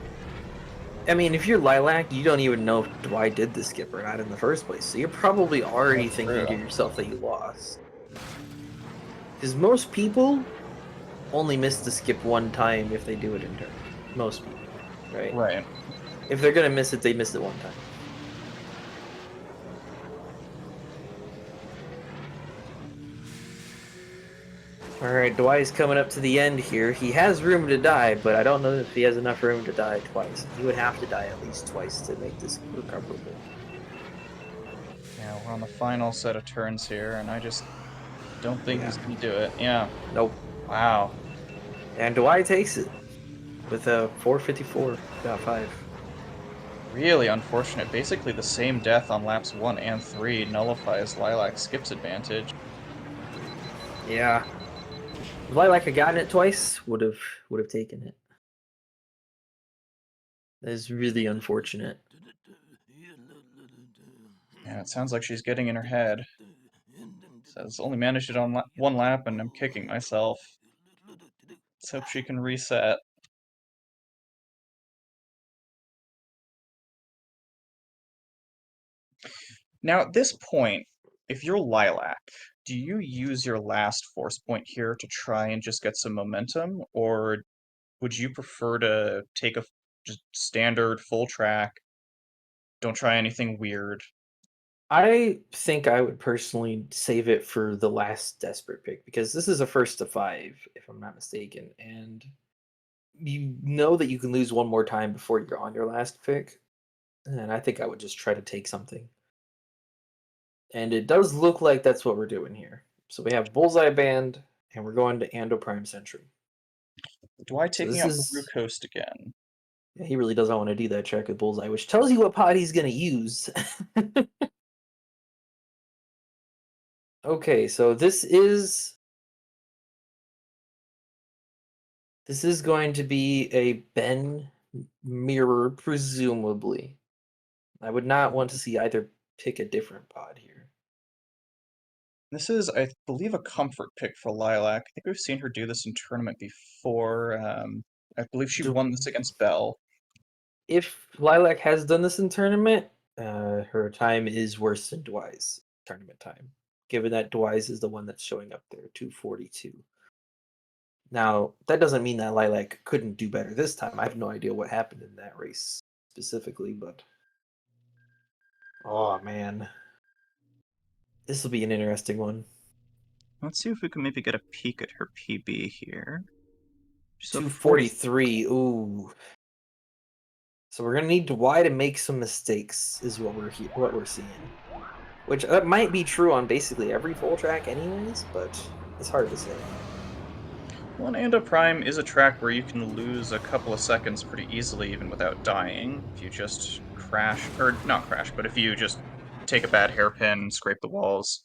I mean, if you're Lilac, you don't even know if Dwy did the skip or not in the first place, so you're probably already That's thinking true. to yourself that you lost. Because most people only miss the skip one time if they do it in turn. Most people, right? Right. If they're gonna miss it, they miss it one time. Alright, Dwy's coming up to the end here. He has room to die, but I don't know if he has enough room to die twice. He would have to die at least twice to make this recoverable. Yeah, we're on the final set of turns here, and I just don't think he's gonna do it. Yeah. Nope. Wow. And Dwy takes it with a 454.5. Really unfortunate. Basically the same death on laps 1 and 3 nullifies Lilac Skip's advantage. Yeah. If Lilac had gotten it twice, would have taken it. That is really unfortunate. Yeah, it sounds like she's getting in her head. Says, only managed it on one lap and I'm kicking myself. Let's hope she can reset. Now, at this point, if you're Lilac, do you use your last force point here to try and just get some momentum, or would you prefer to take a just standard full track, don't try anything weird? I think I would personally save it for the last desperate pick because this is a first to five, if I'm not mistaken, and you know that you can lose one more time before you're on your last pick. And I think I would just try to take something. And it does look like that's what we're doing here. So we have Bullseye Band, and we're going to Ando Prime Century. Dwy So taking this out Blue is Coast again. yeah, he really doesn't want to do that check with Bullseye, which tells you what pod he's going to use. Okay, so this is going to be a Ben mirror, presumably. I would not want to see either pick a different pod here. This is, I believe, a comfort pick for Lilac. I think we've seen her do this in tournament before. I believe she won this against Bell. If Lilac has done this in tournament, her time is worse than Dwy's tournament time, given that Dwy's is the one that's showing up there, 242. Now, that doesn't mean that Lilac couldn't do better this time. I have no idea what happened in that race specifically, but oh man, this will be an interesting one. Let's see if we can maybe get a peek at her PB here. She's a 40. 243. Ooh. So we're gonna need Dwy to make some mistakes, is what we're seeing. Which that might be true on basically every full track, anyways. But It's hard to say. Well, and Prime is a track where you can lose a couple of seconds pretty easily even without dying if you just crash, or not crash, but if you just take a bad hairpin, scrape the walls.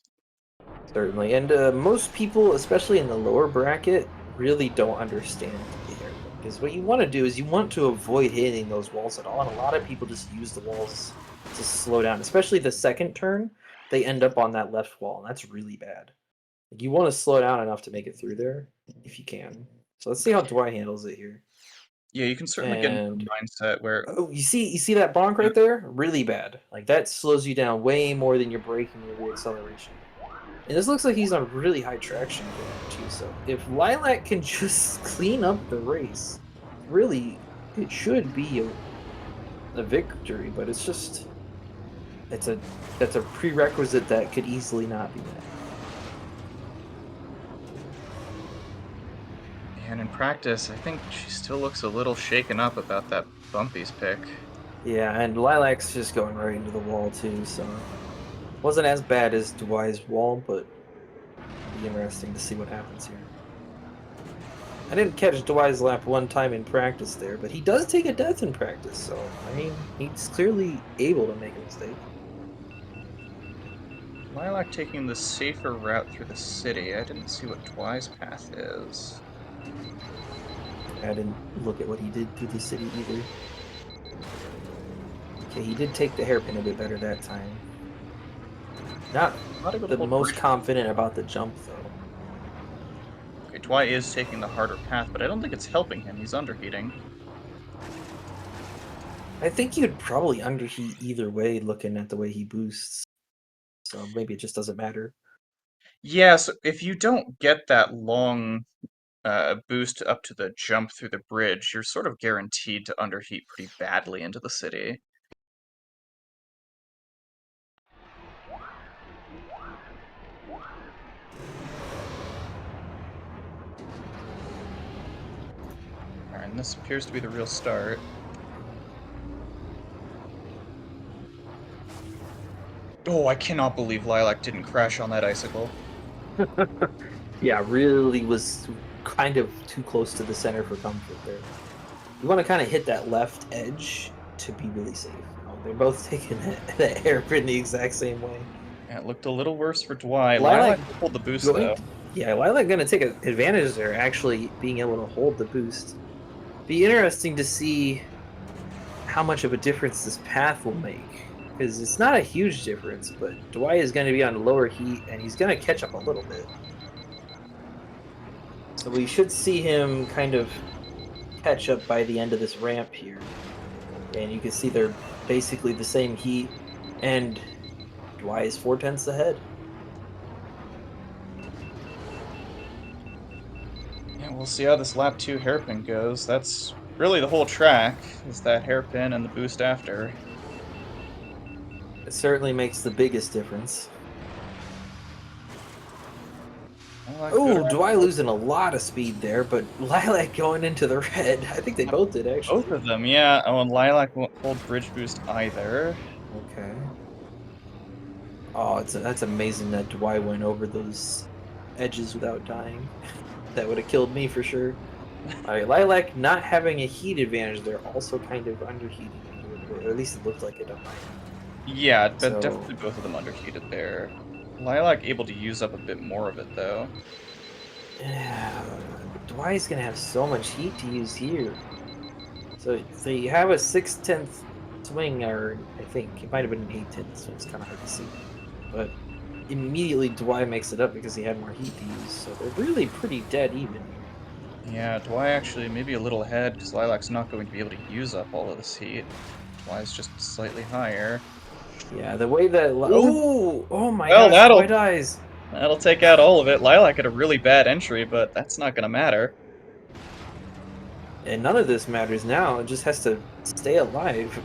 Certainly, and most people, especially in the lower bracket, really don't understand the hairpin. Because what you want to do is you want to avoid hitting those walls at all, and a lot of people just use the walls to slow down. Especially the second turn, they end up on that left wall, and that's really bad. Like, you want to slow down enough to make it through there, if you can. So let's see how Dwight handles it here. Yeah, you can certainly get into And a mindset where, oh, you see that bonk right there? Really bad. Like that slows you down way more than your braking or reacceleration. And this looks like he's on really high traction going too. So if Lilac can just clean up the race, really, it should be a victory. But it's just that's a prerequisite that could easily not be met. and in practice, I think she still looks a little shaken up about that Bumpy's pick. Yeah, and Lilac's just going right into the wall too. So wasn't as bad as Dwy's wall, but it'll be interesting to see what happens here. I didn't catch Dwy's lap one time in practice there, but he does take a death in practice, so, I mean, he's clearly able to make a mistake. Lilac taking the safer route through the city. I didn't see what Dwy's path is. I didn't look at what he did through the city either. Okay, he did take the hairpin a bit better that time. Not the most confident about the jump, though. Okay, Dwy is taking the harder path, but I don't think it's helping him. He's underheating. I think you'd probably underheat either way looking at the way he boosts. So maybe it just doesn't matter. Yes, if you don't get that long boost up to the jump through the bridge, you're sort of guaranteed to underheat pretty badly into the city. Alright, and this appears to be the real start. Oh, I cannot believe Lilac didn't crash on that icicle. Yeah, really was kind of too close to the center for comfort there. You want to kind of hit that left edge to be really safe. Oh, they're both taking that hairpin the exact same way. Yeah, it looked a little worse for Dwy. Lilac pulled the boost, though. Yeah, Lilac going to take advantage there, actually being able to hold the boost. Be interesting to see how much of a difference this path will make. Because it's not a huge difference, but Dwy is going to be on lower heat, and he's going to catch up a little bit. So we should see him kind of catch up by the end of this ramp here. And you can see they're basically the same heat, and Dwy is 4/10 ahead. Yeah, we'll see how this lap 2 hairpin goes. That's really the whole track, is that hairpin and the boost after. It certainly makes the biggest difference. Oh, Dwy losing a lot of speed there, but Lilac going into the red. I think they both did, actually. Both of them, yeah. Oh, and Lilac won't hold bridge boost either. Okay. Oh, that's amazing that Dwy went over those edges without dying. That would have killed me for sure. Alright, Lilac not having a heat advantage there, also kind of underheating, or at least it looked like it on mine. Yeah, but definitely both of them underheated there. Lilac able to use up a bit more of it, though. Yeah, Dwy's gonna have so much heat to use here. So you have a 6/10 swing, or I think it might have been an 8/10, so it's kind of hard to see. But immediately Dwy makes it up because he had more heat to use, so they're really pretty dead even. Yeah, Dwy actually maybe a little ahead because Lilac's not going to be able to use up all of this heat. Dwy's just slightly higher. Yeah, the way that oh my well, gosh, Dwy dies. That'll take out all of it. Lilac had a really bad entry, but that's not gonna matter. And none of this matters now. It just has to stay alive.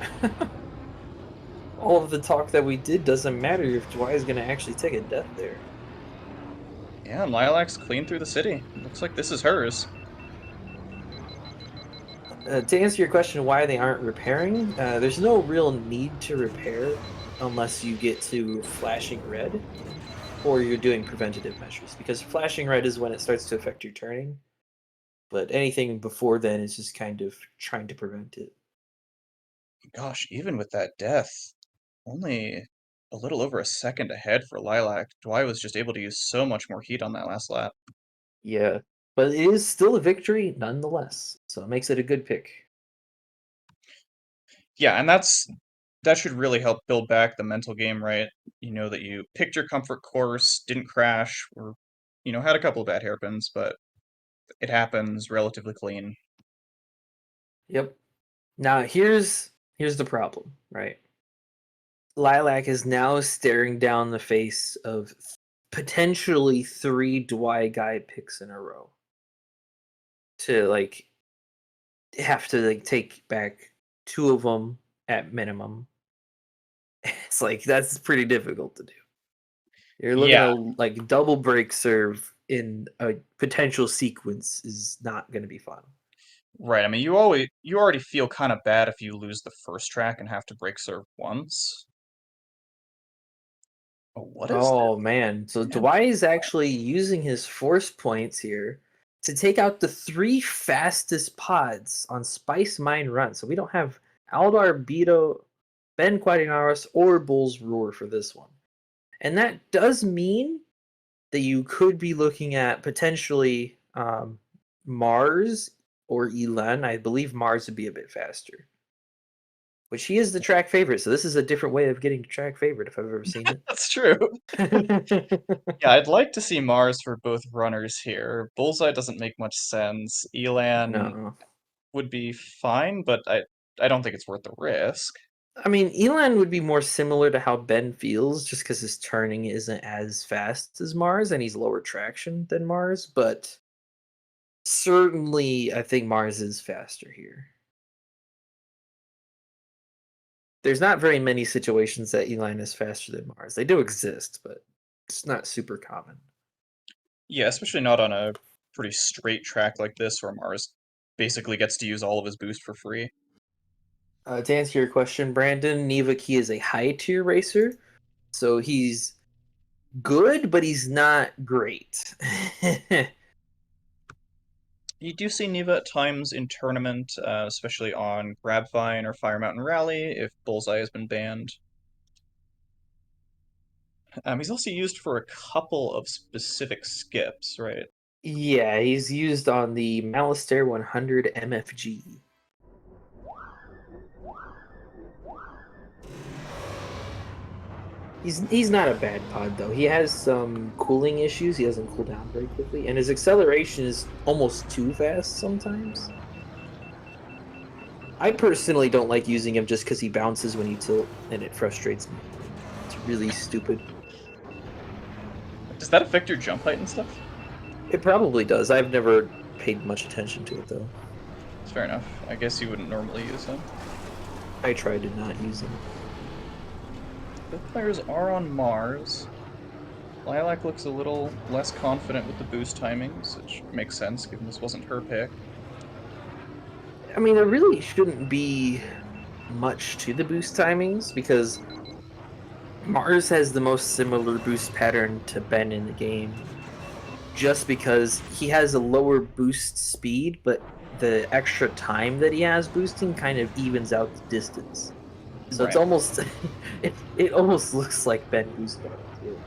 All of the talk that we did doesn't matter if Dwy is going to actually take a death there. Yeah, and Lilac's clean through the city. Looks like this is hers. To answer your question why they aren't repairing, there's no real need to repair unless you get to flashing red. or you're doing preventative measures, because flashing red is when it starts to affect your turning, but anything before then is just kind of trying to prevent it. Gosh, even with that death, only a little over a second ahead for Lilac. Dwy was just able to use so much more heat on that last lap. Yeah, but it is still a victory nonetheless, so it makes it a good pick. Yeah, and that should really help build back the mental game, right? You know that you picked your comfort course, didn't crash, or had a couple of bad hairpins, but it happens relatively clean. Yep. Now here's the problem, right? Lilac is now staring down the face of potentially three Dwy Guy picks in a row to like have to like take back two of them at minimum. It's like that's pretty difficult to do. You're looking Yeah, to like double break serve in a potential sequence is not going to be fun. right. I mean, you already feel kind of bad if you lose the first track and have to break serve once. Oh, what is this? Oh man, so Man, Dwight is actually using his force points here to take out the three fastest pods on Spice Mine Run. So we don't have Aldar, Beto, Ben Quadinaris, or Bull's Roar for this one. And that does mean that you could be looking at potentially Mars or Elan. I believe Mars would be a bit faster, which he is the track favorite. So this is a different way of getting track favorite if I've ever seen that's true. it. Yeah, I'd like to see Mars for both runners here. Bullseye doesn't make much sense. Elan No. would be fine, but I don't think it's worth the risk. I mean, Elan would be more similar to how Ben feels just because his turning isn't as fast as Mars and he's lower traction than Mars, but certainly I think Mars is faster here. There's not very many situations that Elan is faster than Mars. They do exist, but it's not super common. Yeah, especially not on a pretty straight track like this where Mars basically gets to use all of his boost for free. To answer your question, Brandon, Neva Key is a high tier racer, so he's good, but he's not great. You do see Neva at times in tournament, especially on Grabvine or Fire Mountain Rally if Bullseye has been banned. He's also used for a couple of specific skips, right? Yeah, he's used on the Malistaire 100 MFG. He's not a bad pod though. He has some cooling issues. He doesn't cool down very quickly, and his acceleration is almost too fast sometimes. I personally don't like using him just because he bounces when you tilt, and it frustrates me. It's really stupid. Does that affect your jump height and stuff? It probably does. I've never paid much attention to it though. It's fair enough. I guess you wouldn't normally use him. I try to not use him. Both players are on Mars. Lilac looks a little less confident with the boost timings, which makes sense given this wasn't her pick. I mean, there really shouldn't be much to the boost timings because Mars has the most similar boost pattern to Ben in the game. Just because he has a lower boost speed, but the extra time that he has boosting kind of evens out the distance. So it's Right. almost it almost looks like Ben boost better too.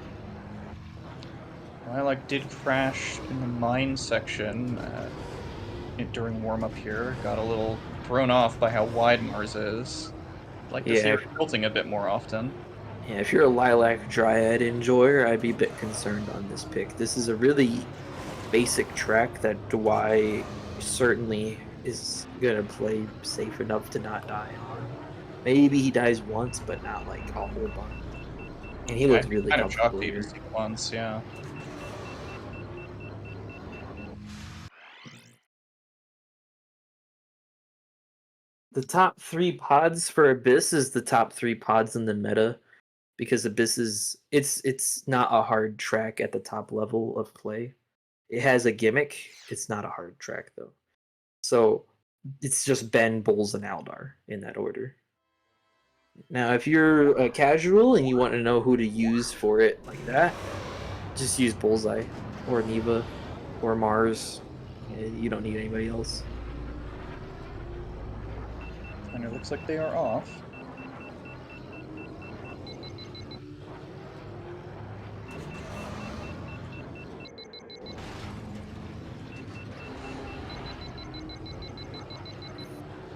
Lilac did crash in the mine section during warm-up here. Got a little thrown off by how wide Mars is. Like to see Yeah, her tilting a bit more often. yeah. If you're a Lilac Dryad enjoyer, I'd be a bit concerned on this pick. This is a really basic track that Dwy certainly is gonna play safe enough to not die on. Maybe he dies once, but not like a whole bunch. And he Yeah, looked I'd be really kind of shocked comfortable to even here. see it once, yeah. The top three pods for Abyss is the top three pods in the meta because Abyss is it's not a hard track at the top level of play. It has a gimmick. It's not a hard track though. So it's just Ben, Bulls, and Aldar in that order. Now, if you're a casual and you want to know who to use for it like that, Just use Bullseye or Neva or Mars. You don't need anybody else. And it looks like they are off.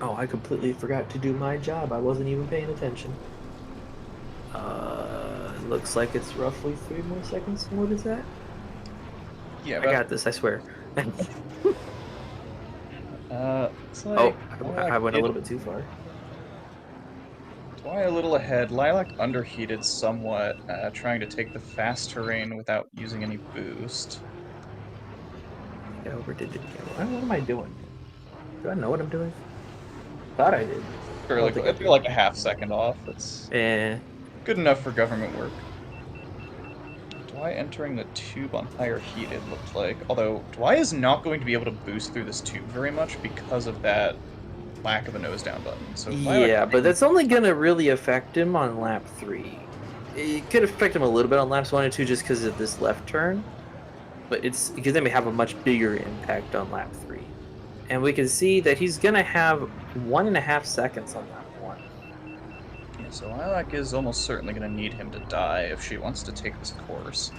Oh, I completely forgot to do my job. I wasn't even paying attention. Looks like it's roughly 3 more seconds. What is that? Yeah, I got this, I swear. looks like Oh, Lilac I went a did little bit too far. Dwy a little ahead. Lilac underheated somewhat, trying to take the fast terrain without using any boost. I overdid it again. What am I doing? Do I know what I'm doing? Thought I did. I Or don't like think I I feel do. like a half second off. That's Eh. good enough for government work. Dwy entering the tube on higher heat, it looked like. Although Dwy is not going to be able to boost through this tube very much because of that lack of a nose down button. So Lilac Yeah, but may that's only gonna really affect him on lap 3. It could affect him a little bit on laps 1 and 2 just because of this left turn, but it's because then we have a much bigger impact on lap 3. And we can see that he's gonna have 1.5 seconds on lap 1. yeah, so Lilac is almost certainly going to need him to die if she wants to take this course.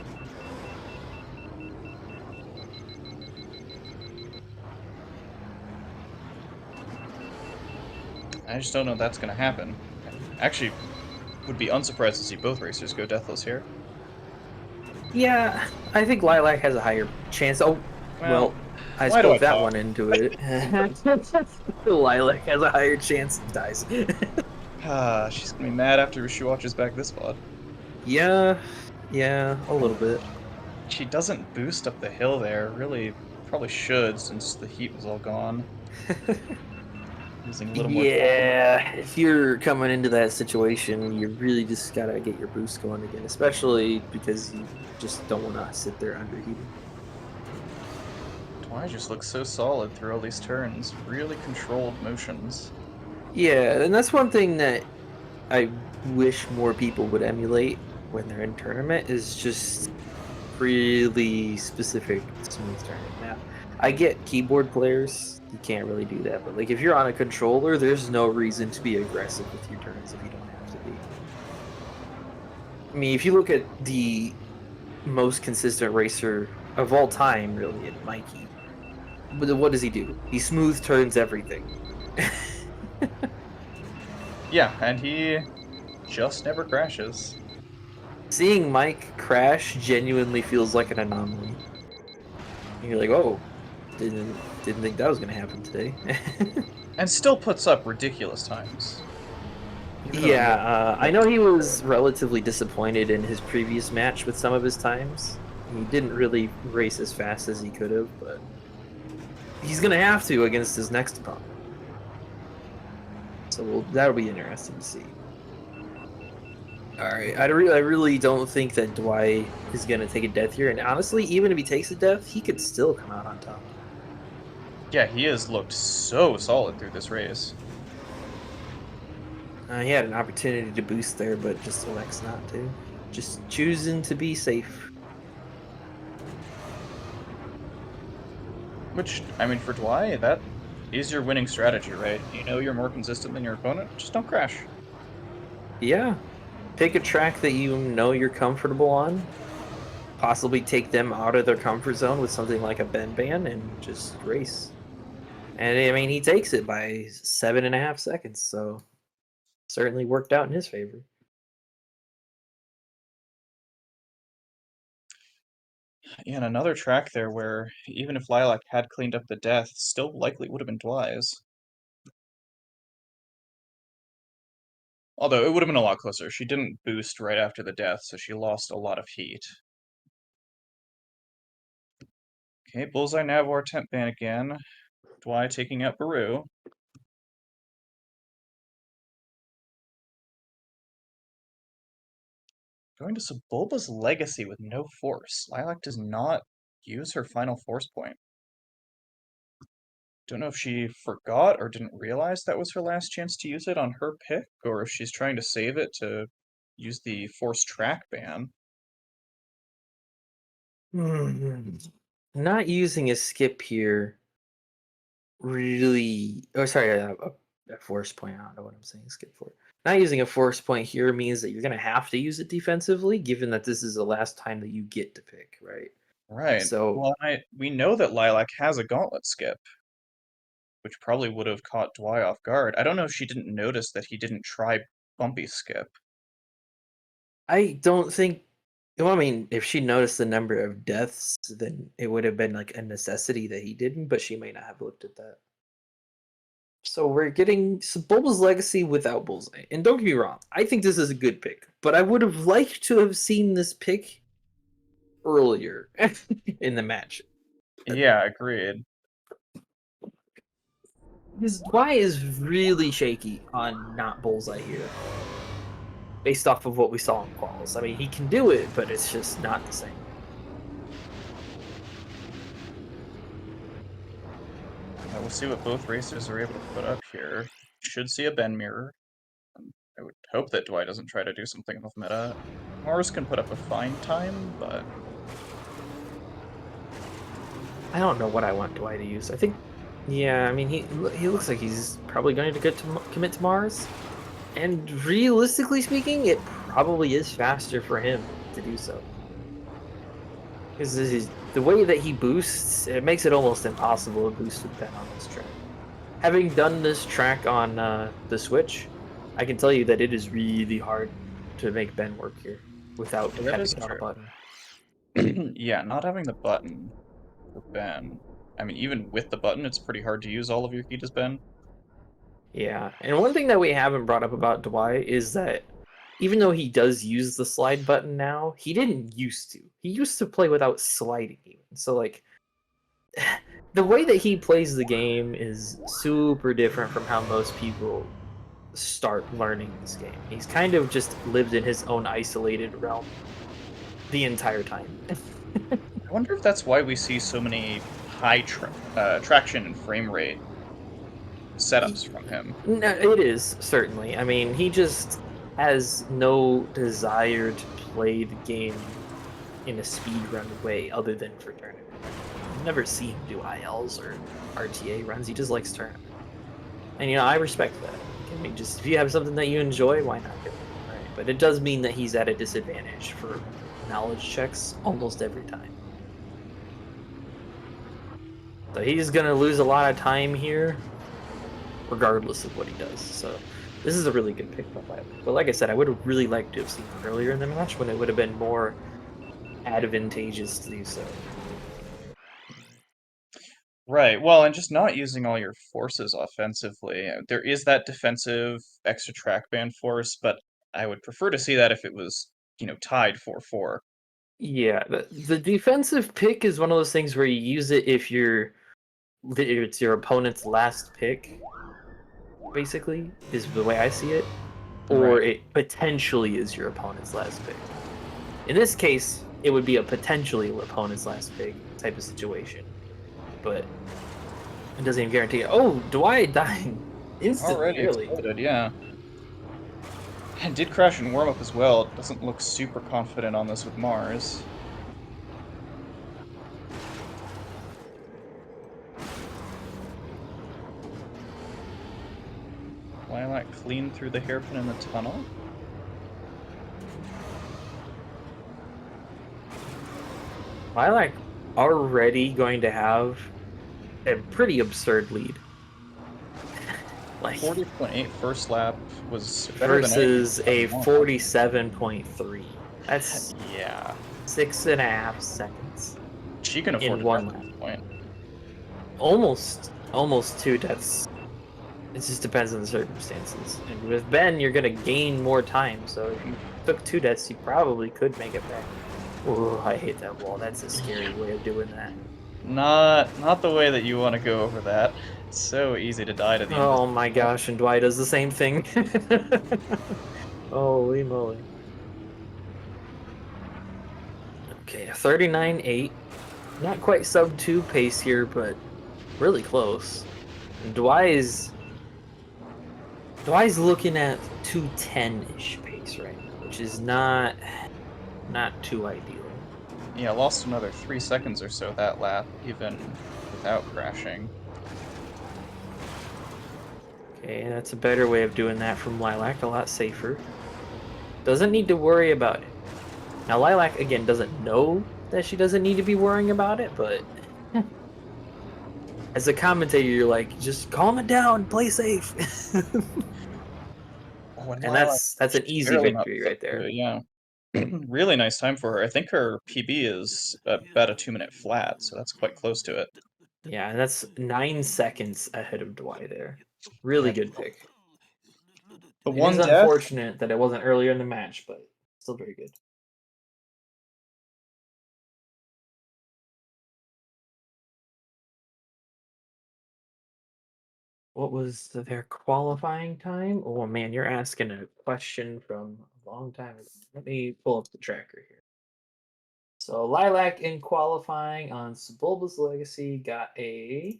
I just don't know if that's going to happen. Actually, would be unsurprised to see both racers go deathless here. Yeah, I think Lilac has a higher chance. Oh, Well, well, I why do I spoke that talk? one into it. Lilac has a higher chance dies. Ah, she's gonna be mad after she watches back this VOD. Yeah, yeah, a little bit. She doesn't boost up the hill there. Really, probably should since the heat was all gone. Using a little more time. Yeah, if you're coming into that situation, you really just gotta get your boost going again, especially because you just don't want to sit there underheating. Dwy just looks so solid through all these turns. Really controlled motions. Yeah, and that's one thing that I wish more people would emulate when they're in tournament is just really specific smooth turning. Now, I get keyboard players, you can't really do that, but like if you're on a controller, there's no reason to be aggressive with your turns if you don't have to be. I mean, if you look at the most consistent racer of all time, really, in Mikey, but what does he do? He smooth turns everything. Yeah, and he just never crashes. Seeing Mike crash genuinely feels like an anomaly. You're like, oh, didn't think that was gonna happen today. And still puts up ridiculous times. Even though it Yeah, I know looks he terrible. was relatively disappointed in his previous match with some of his times. He didn't really race as fast as he could have, but he's gonna have to against his next opponent. So that'll be interesting to see. All right, I really don't think that Dwight is gonna take a death here, and honestly, even if he takes a death, he could still come out on top. Yeah, he has looked so solid through this race. He had an opportunity to boost there, but just elects not to. Just choosing to be safe. Which, I mean, for Dwy, that is your winning strategy, right? You know you're more consistent than your opponent, just don't crash. Yeah, pick a track that you know you're comfortable on. Possibly take them out of their comfort zone with something like a bend ban and just race. And I mean, he takes it by 7.5 seconds, so certainly worked out in his favor. Yeah, and another track there where even if Lilac had cleaned up the death, still likely would have been Dwy's. Although it would have been a lot closer. She didn't boost right after the death, so she lost a lot of heat. Okay, Bullseye Navor temp ban again. Dwy taking out Baru. Going to Sebulba's Legacy with no force. Lilac does not use her final force point. Don't know if she forgot or didn't realize that was her last chance to use it on her pick, or if she's trying to save it to use the force track ban. Not using a skip here really. Oh, sorry, a force point. I don't know what I'm saying. Skip for. Not using a force point here means that you're going to have to use it defensively, given that this is the last time that you get to pick, right? Right. So Well, we know that Lilac has a gauntlet skip, which probably would have caught Dwy off guard. I don't know if she didn't notice that he didn't try Bumpy skip. I don't think. Well, I mean, if she noticed the number of deaths, then it would have been like a necessity that he didn't, but she may not have looked at that. So we're getting Bulba's Legacy without Bullseye. And don't get me wrong, I think this is a good pick, but I would have liked to have seen this pick earlier in the match. Yeah, agreed. Because Dwy is really shaky on not Bullseye here, based off of what we saw in Quals. I mean, he can do it, but it's just not the same. We'll see what both racers are able to put up here. Should see a bend mirror. I would hope that Dwy doesn't try to do something with meta. Mars can put up a fine time, but I don't know what I want Dwy to use. I think, yeah, I mean, he looks like he's probably going to commit to Mars. And realistically speaking, it probably is faster for him to do so. Because the way that he boosts, it makes it almost impossible to boost with Ben on this track. Having done this track on the Switch, I can tell you that it is really hard to make Ben work here without that is having on a button. true. Yeah, not having the button for Ben. I mean, even with the button, it's pretty hard to use all of your heat as Ben. Yeah, and one thing that we haven't brought up about Dwy is that even though he does use the slide button now, he didn't used to. He used to play without sliding even. So like the way that he plays the game is super different from how most people start learning this game. He's kind of just lived in his own isolated realm the entire time. I wonder if that's why we see so many high traction and frame rate setups from him. No, it is certainly. I mean, he just has no desire to play the game in a speedrun way other than for tournament. You never see him do ILs or RTA runs. He just likes tournament. And you know, I respect that. I mean, just if you have something that you enjoy, why not do it? Right? But it does mean that he's at a disadvantage for knowledge checks almost every time. So he's gonna lose a lot of time here, regardless of what he does. So this is a really good pick by Violet. But like I said, I would have really liked to have seen him earlier in the match when it would have been more advantageous to do so. Right, well, and just not using all your forces offensively. There is that defensive extra track band force, but I would prefer to see that if it was, tied 4-4. Yeah, the defensive pick is one of those things where you use it if it's your opponent's last pick, basically, is the way I see it. Or Right. it potentially is your opponent's last pick. In this case, it would be a potentially your opponent's last pick type of situation. But it doesn't even guarantee it. Oh, Dwight died instantly, Already really. exploded, yeah. And did crash in warm-up as well. Doesn't look super confident on this with Mars. Lilac clean through the hairpin in the tunnel. Lilac already going to have a pretty absurd lead. Like 40.8 first lap was better versus than a anything. 47.3. That's Yeah. 6.5 seconds She can afford in to one drop lap. at this point. Almost 2 deaths. It just depends on the circumstances. And with Ben, you're gonna gain more time. So if you took 2 deaths, you probably could make it back. Oh, I hate that wall. That's a scary way of doing that. Not the way that you want to go over that. It's so easy to die to the Oh my gosh, and Dwight does the same thing. Holy moly. Okay, 39.8. Not quite sub 2 pace here, but really close. And Dwy's looking at 210-ish pace right now, which is not too ideal. Yeah, lost another 3 seconds or so that lap, even without crashing. Okay, that's a better way of doing that from Lilac, a lot safer. Doesn't need to worry about it. Now, Lilac, again, doesn't know that she doesn't need to be worrying about it, but as a commentator, you're like, just calm it down, play safe. Oh, and And Lilac that's an just easy barely not victory stuck right to there. it, yeah. Really nice time for her. I think her PB is about a 2 minute flat, so that's quite close to it. Yeah, and that's 9 seconds ahead of Dwy there. Really Yeah. good pick. The It is one death. unfortunate that it wasn't earlier in the match, but still very good. What was their qualifying time? Oh man, you're asking a question from a long time ago. Let me pull up the tracker here. So Lilac in qualifying on Sebulba's Legacy got a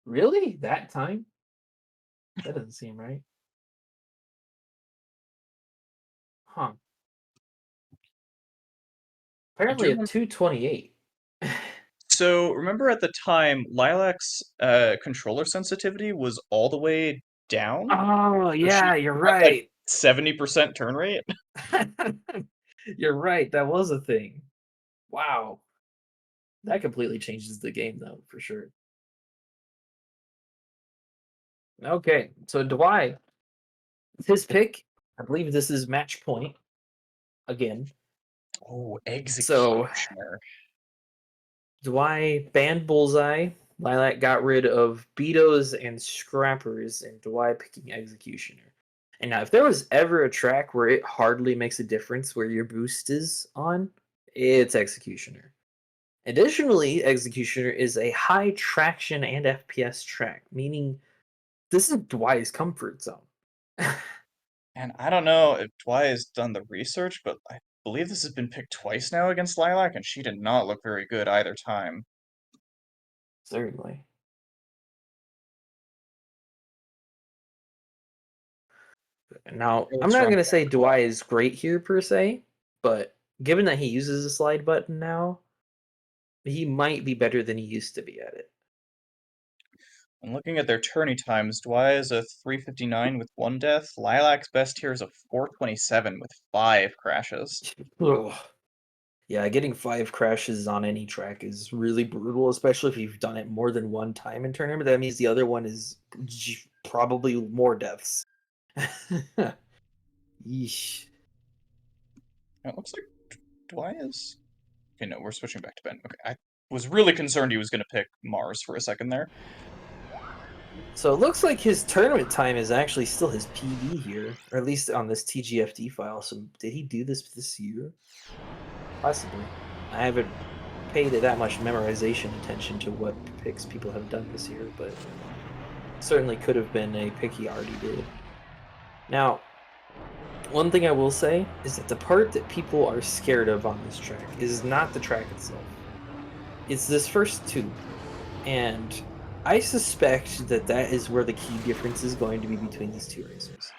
really that time? That doesn't seem right. Huh. I do Apparently a remember. 228. So remember at the time, Lilac's controller sensitivity was all the way down, Oh so she yeah, you're had like right. 70% turn rate. You're right. That was a thing. Wow. That completely changes the game though, for sure. Okay, so Dwight, his pick, I believe this is match point again. Oh, So Executioner. Dwy banned Bullseye. Lilac got rid of Betos and Scrappers, and Dwy picking Executioner. And now, if there was ever a track where it hardly makes a difference where your boost is on, it's Executioner. Additionally, Executioner is a high traction and FPS track, meaning this is Dwy's comfort zone. And I don't know if Dwy has done the research, but I believe this has been picked twice now against Lilac, and she did not look very good either time. Certainly. Now, Really I'm not strong going to say counter play. Dwy is great here per se, but given that he uses a slide button now, he might be better than he used to be at it. And looking at their tourney times, Dwy is a 359 with one death. Lilac's best here is a 427 with 5 crashes. Ugh. Yeah, getting 5 crashes on any track is really brutal, especially if you've done it more than one time in tournament. That means the other one is probably more deaths. Yeesh. It looks like Dwy is. Okay, no, we're switching back to Ben. Okay, I was really concerned he was going to pick Mars for a second there. So it looks like his tournament time is actually still his PB here, or at least on this TGFD file. So did he do this year? Possibly. I haven't paid it that much memorization attention to what picks people have done this year, but certainly could have been a pick he already did. Now, one thing I will say is that the part that people are scared of on this track is not the track itself. It's this first tube. And I suspect that that is where the key difference is going to be between these two racers.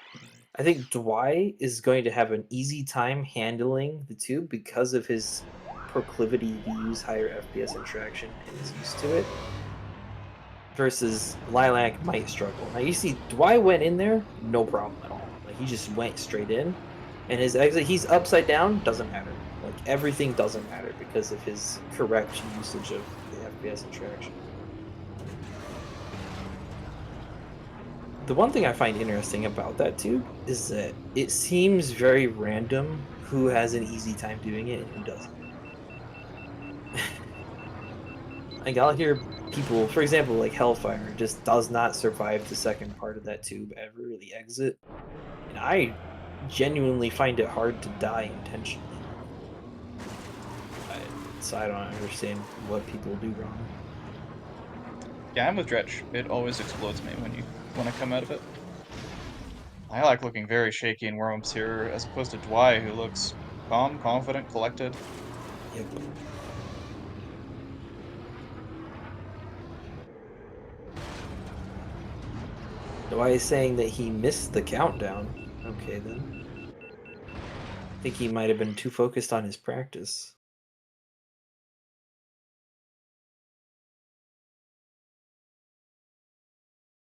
I think Dwy is going to have an easy time handling the tube because of his proclivity to use higher FPS interaction and is used to it. Versus Lilac might struggle. Now you see Dwy went in there, no problem at all. Like he just went straight in. And his exit, he's upside down, doesn't matter. Like everything doesn't matter because of his correct usage of the FPS interaction. The one thing I find interesting about that tube is that it seems very random who has an easy time doing it and who doesn't. Like I'll hear people, for example, like Hellfire just does not survive the second part of that tube ever, the exit. And I genuinely find it hard to die intentionally. So I don't understand what people do wrong. Yeah, I'm with Dretch. It always explodes me when I come out of it. I like looking very shaky in warm-ups here, as opposed to Dwy, who looks calm, confident, collected. Yep. Why is saying that he missed the countdown? Okay then. think he might have been too focused on his practice.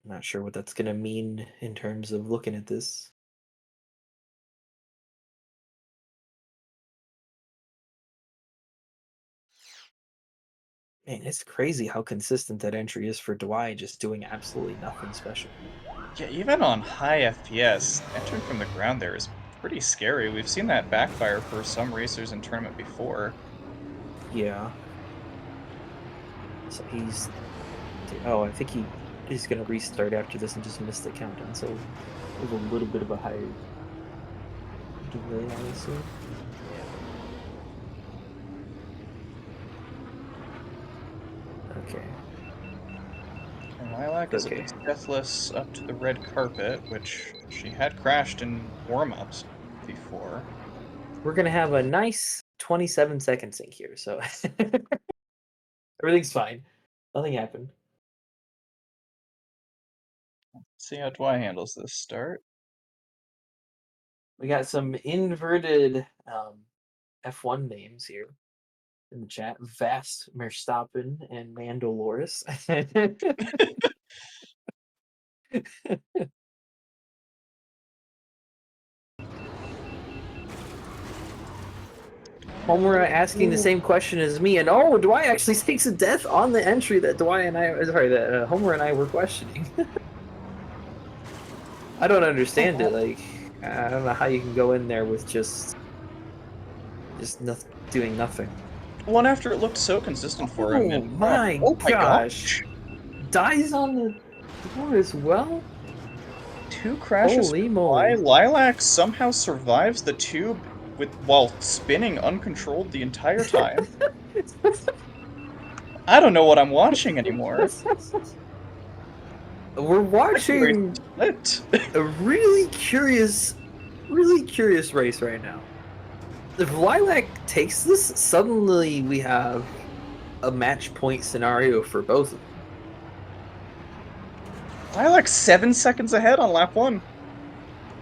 I'm not sure what that's going to mean in terms of looking at this. Man, it's crazy how consistent that entry is for Dwy, just doing absolutely nothing special. Yeah, even on high FPS, entering from the ground there is pretty scary. We've seen that backfire for some racers in tournament before. Yeah. So he's... Oh, I think he's going to restart after this and just miss the countdown, so there's a little bit of a higher delay, I assume. Okay. And Lilac is a Okay. bit deathless up to the red carpet, which she had crashed in warm-ups before. We're going to have a nice 27-second sync here, so everything's fine. Nothing happened. See how Dwy handles this start. We got some inverted F1 names here in the chat. Vast Verstappen and Mandalorius. Homer asking the same question as me, and oh, Dwy actually takes a death on the entry that Homer and I were questioning. I don't understand it. Like, I don't know how you can go in there with just doing nothing. One after it looked so consistent for him. Oh And, my oh my gosh! Dies on the door as well. 2 crashes Holy for moly! Dwy. Lilac somehow survives the tube while spinning uncontrolled the entire time. I don't know what I'm watching anymore. We're watching Split. a really curious race right now. If Lilac takes this, suddenly we have a match point scenario for both of them. Lilac 7 seconds ahead on lap 1.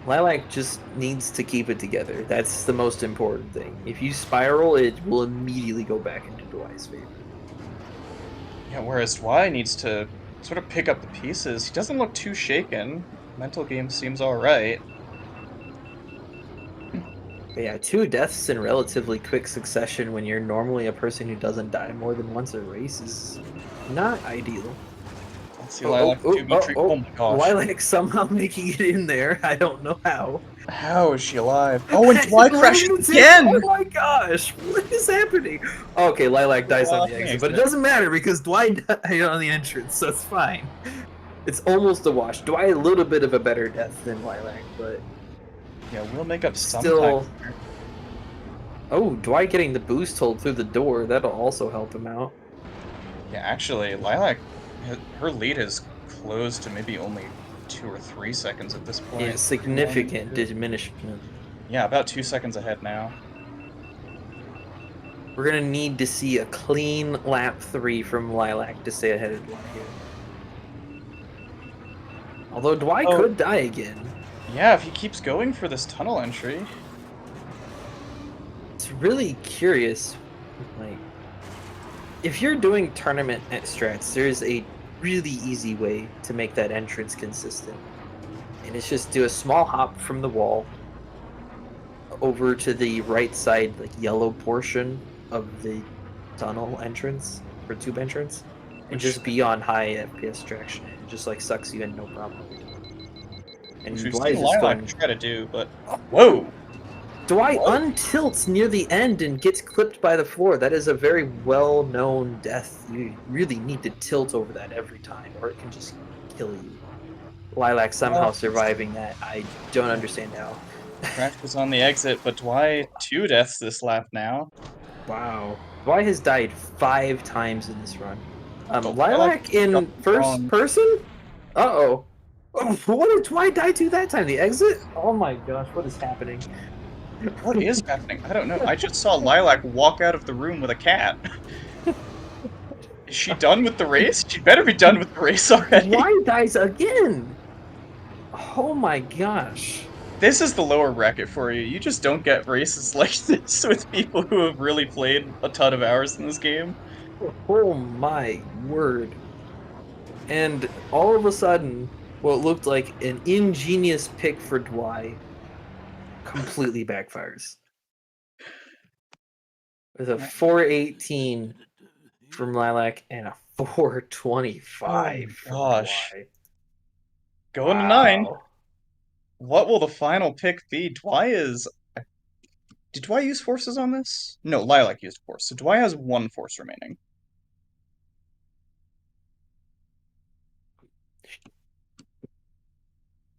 Lilac just needs to keep it together. That's the most important thing. If you spiral, it will immediately go back into Dwy's favor. Yeah, whereas Dwy needs to sort of pick up the pieces. He doesn't look too shaken. Mental game seems alright. But yeah, 2 deaths in relatively quick succession when you're normally a person who doesn't die more than once a race is not ideal. Let's see Lilac do trick. Oh my gosh. Lilac somehow making it in there. I don't know how. How is she alive? Oh, and Dwy crashed Oh again! my gosh, what is happening? Okay, Lilac dies on the exit, but it doesn't matter because Dwy died on the entrance, so it's fine. It's almost a wash. Dwy a little bit of a better death than Lilac, but yeah, we'll make up some still. time. Oh, Dwy getting the boost hold through the door. That'll also help him out. Yeah, actually, Lilac, her lead has closed to maybe only 2 or 3 seconds at this point. Yeah, significant diminishment. Yeah, about 2 seconds ahead now. We're gonna need to see a clean lap 3 from Lilac to stay ahead of Dwy here. Although Dwy could die again. Yeah, if he keeps going for this tunnel entry. It's really curious. Like, if you're doing tournament at strats, there's a really easy way to make that entrance consistent. And it's just do a small hop from the wall over to the right side, like yellow portion of the tunnel entrance or tube entrance, and just be on high FPS traction. It just like sucks you in, no problem. And Which we've Dwy's seen just Lilac going. try to do, but whoa! Dwy untilts near the end and gets clipped by the floor. That is a very well-known death. You really need to tilt over that every time, or it can just kill you. Lilac somehow surviving that. I don't understand how. Crash was on the exit, but Dwy 2 deaths this lap now. Wow. Dwy has died 5 times in this run. Lilac Lilac in first person? Uh-oh. Oh, what did Dwy die to that time? The exit? Oh my gosh, what is happening? What is happening? I don't know. I just saw Lilac walk out of the room with a cat. Is she done with the race? She better be done with the race already. Dwy dies again! Oh my gosh. This is the lower bracket for you. You just don't get races like this with people who have really played a ton of hours in this game. Oh my word. And all of a sudden, what looked like an ingenious pick for Dwy completely backfires. With a 418 from Lilac and a Oh 425 my from gosh. Dwy. Going to 9. Wow. What will the final pick be? Dwy is. Did Dwy use forces on this? No, Lilac used force. So Dwy has one force remaining.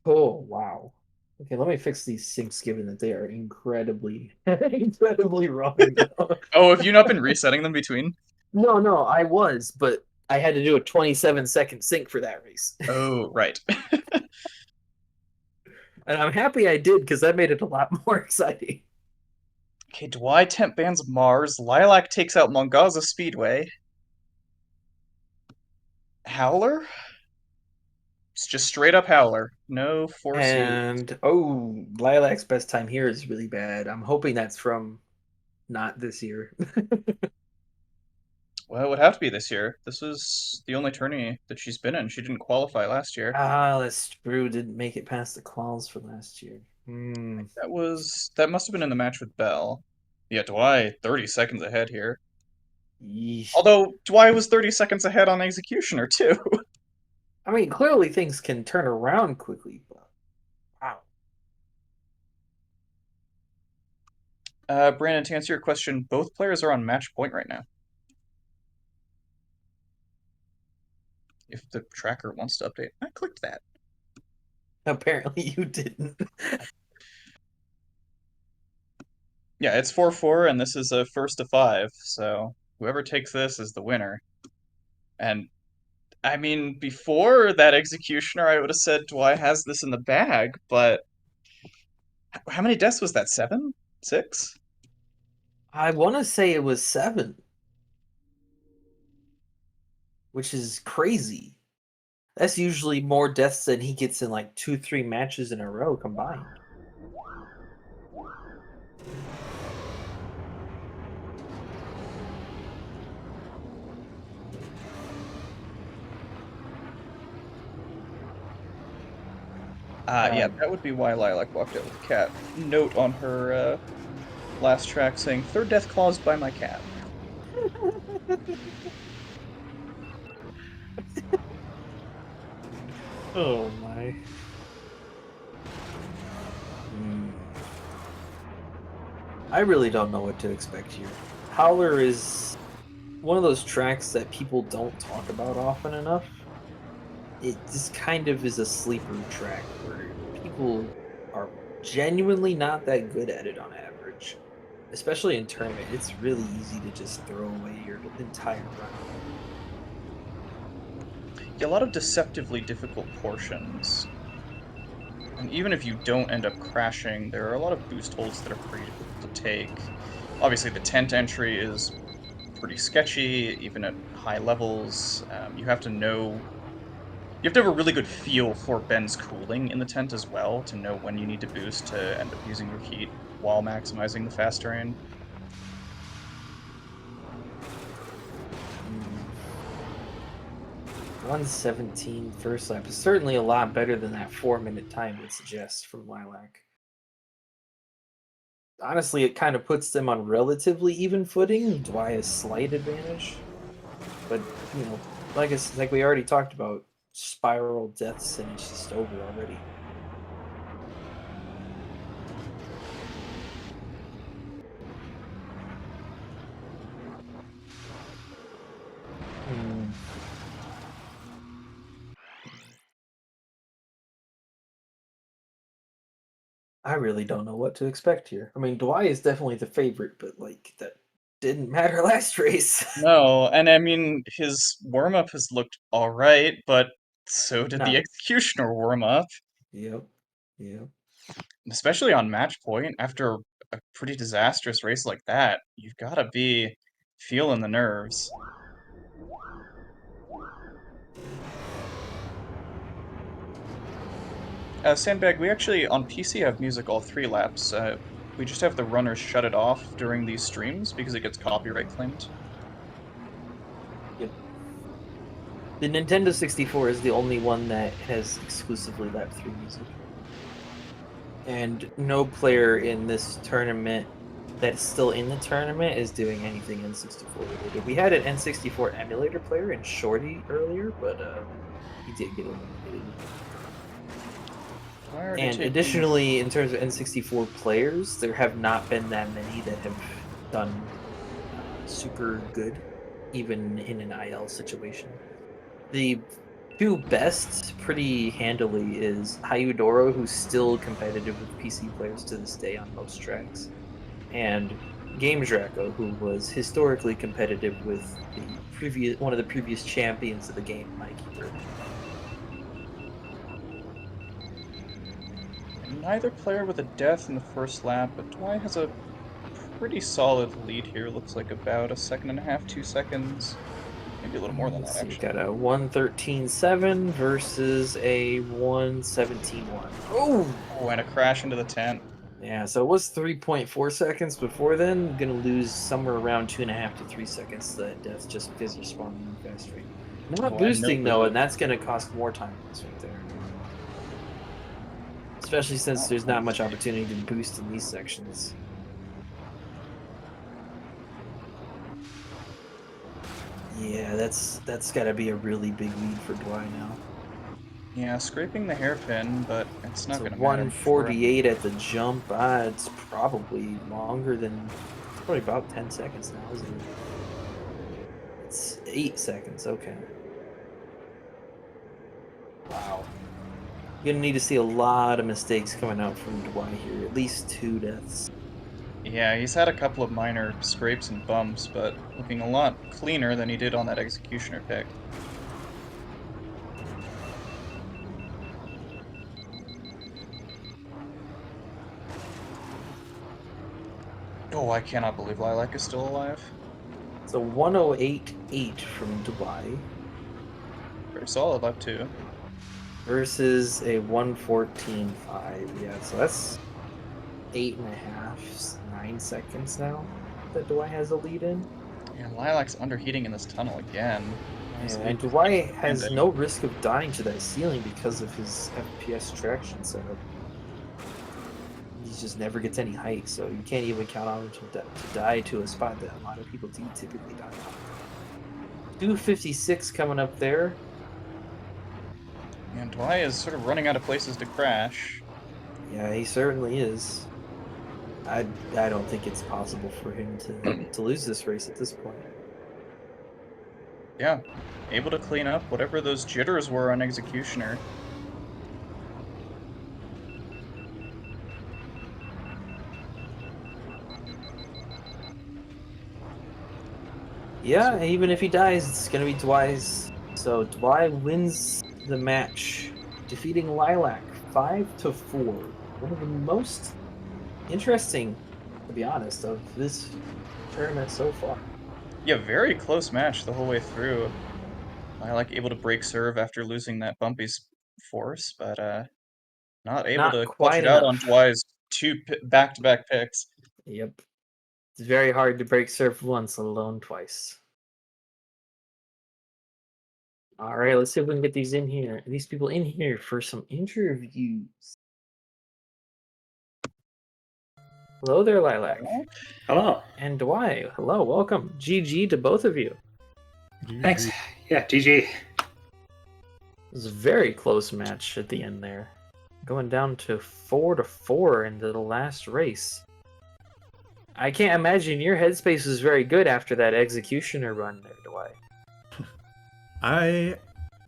Oh, wow. Okay, let me fix these syncs given that they are incredibly, incredibly wrong now. Oh, have you not been resetting them between? No, no, I was, but I had to do a 27-second sync for that race. Oh, right. And I'm happy I did because that made it a lot more exciting. Okay, Dwy temp bans Mars. Lilac takes out Mongaza Speedway. Howler? It's just straight up Howler. No force used. And oh, Lilac's best time here is really bad. I'm hoping that's from not this year. Well, it would have to be this year. This was the only tourney that she's been in. She didn't qualify last year. Ah, that's true. Didn't make it past the quals for last year. Hmm. That must have been in the match with Bell. Yeah, Dwy 30 seconds ahead here. Yeesh. Although Dwy was 30 seconds ahead on Executioner too. I mean, clearly things can turn around quickly, but wow. Brandon, to answer your question, both players are on match point right now. If the tracker wants to update, I clicked that. Apparently you didn't. Yeah, it's 4-4, and this is a first to 5, so whoever takes this is the winner. And I mean, before that Executioner, I would have said Dwy has this in the bag, but how many deaths was that? 7? 6? I want to say it was 7, which is crazy. That's usually more deaths than he gets in like 2, 3 matches in a row combined. Yeah, Uh, that would be why Lilac walked out with a cat. Note on her last track saying, third death caused by my cat. oh my. Hmm. I really don't know what to expect here. Howler is one of those tracks that people don't talk about often enough. It just kind of is a sleeper track where people are genuinely not that good at it on average. Especially in tournament, it's really easy to just throw away your entire round. Yeah, a lot of deceptively difficult portions. And even if you don't end up crashing, there are a lot of boost holds that are pretty difficult to take. Obviously, the tent entry is pretty sketchy, even at high levels. You have to have a really good feel for Ben's cooling in the tent as well to know when you need to boost to end up using your heat while maximizing the fast terrain. 117 first lap is certainly a lot better than that 4-minute time would suggest from Lilac. Honestly, it kind of puts them on relatively even footing. Dwy has slight advantage, but like we already talked about, spiral deaths and it's just over already. Hmm. I really don't know what to expect here. I mean, Dwy is definitely the favorite, but like that didn't matter last race. No, and I mean, his warm up has looked alright, but so did the Not. Executioner warm up, Yep. Yep. especially on match point after a pretty disastrous race like that. You've got to be feeling the nerves. Sandbag, we actually on PC have music all 3 laps. We just have the runners shut it off during these streams because it gets copyright claimed. Yep. The Nintendo 64 is the only one that has exclusively lap 3 music. And no player in this tournament that's still in the tournament is doing anything N64 related. We had an N64 emulator player in Shorty earlier, but he did get eliminated. And additionally, in terms of N64 players, there have not been that many that have done super good, even in an IL situation. The two best pretty handily is Hayudoro, who's still competitive with PC players to this day on most tracks, and Game Draco, who was historically competitive with one of the previous champions of the game, Mikey. Neither player with a death in the first lap, but Dwy has a pretty solid lead here. Looks like about a second and a half, 2 seconds. Maybe a little more than that, You actually. got a 1:13.7 versus a 1:17.1. Oh, and a crash into the tent. Yeah, so it was 3.4 seconds before then. Gonna lose somewhere around 2.5 to 3 seconds to that death just because you're spawning in fast rate. Not boosting though, and that's gonna cost more time right there. Especially since there's not much opportunity to boost in these sections. Yeah, that's got to be a really big lead for Dwy now. Yeah, scraping the hairpin, but it's not going to matter. 1:48 at the jump. It's probably longer than. It's probably about 10 seconds now, isn't it? It's 8 seconds. Okay. Wow. You're gonna need to see a lot of mistakes coming out from Dwy here. At least 2 deaths. Yeah, he's had a couple of minor scrapes and bumps, but looking a lot cleaner than he did on that executioner pick. Oh, I cannot believe Lilac is still alive. So 1:08.8 from Dwy. Very solid lap 2. Versus a 1:14.5. Yeah, so that's 8.5, 9 seconds now that Dwy has a lead in. And Lilac's underheating in this tunnel again. Yeah, and Dwy has no risk of dying to that ceiling because of his FPS traction setup. He just never gets any height, so you can't even count on him to die to a spot that a lot of people do typically die on. 2:56 coming up there. And Dwy is sort of running out of places to crash. Yeah, he certainly is. I don't think it's possible for him to lose this race at this point. Yeah, able to clean up whatever those jitters were on Executioner. Yeah, even if he dies, it's gonna be Dwy's. So Dwy wins the match, defeating Lilac 5-4. One of the most interesting, to be honest, of this tournament so far. Yeah, very close match the whole way through. Lilac able to break serve after losing that bumpy force, but not able Not to clutch quite it out on enough. Dwy's 2 back-to-back picks. Yep. It's very hard to break serve once, let alone twice. All right, let's see if we can get these people in here for some interviews. Hello there, Lilac. Hello. And Dwy. Hello, welcome. GG to both of you. Thanks. Yeah, GG. It was a very close match at the end there. Going down to 4-4 into the last race. I can't imagine your headspace was very good after that executioner run there, Dwy.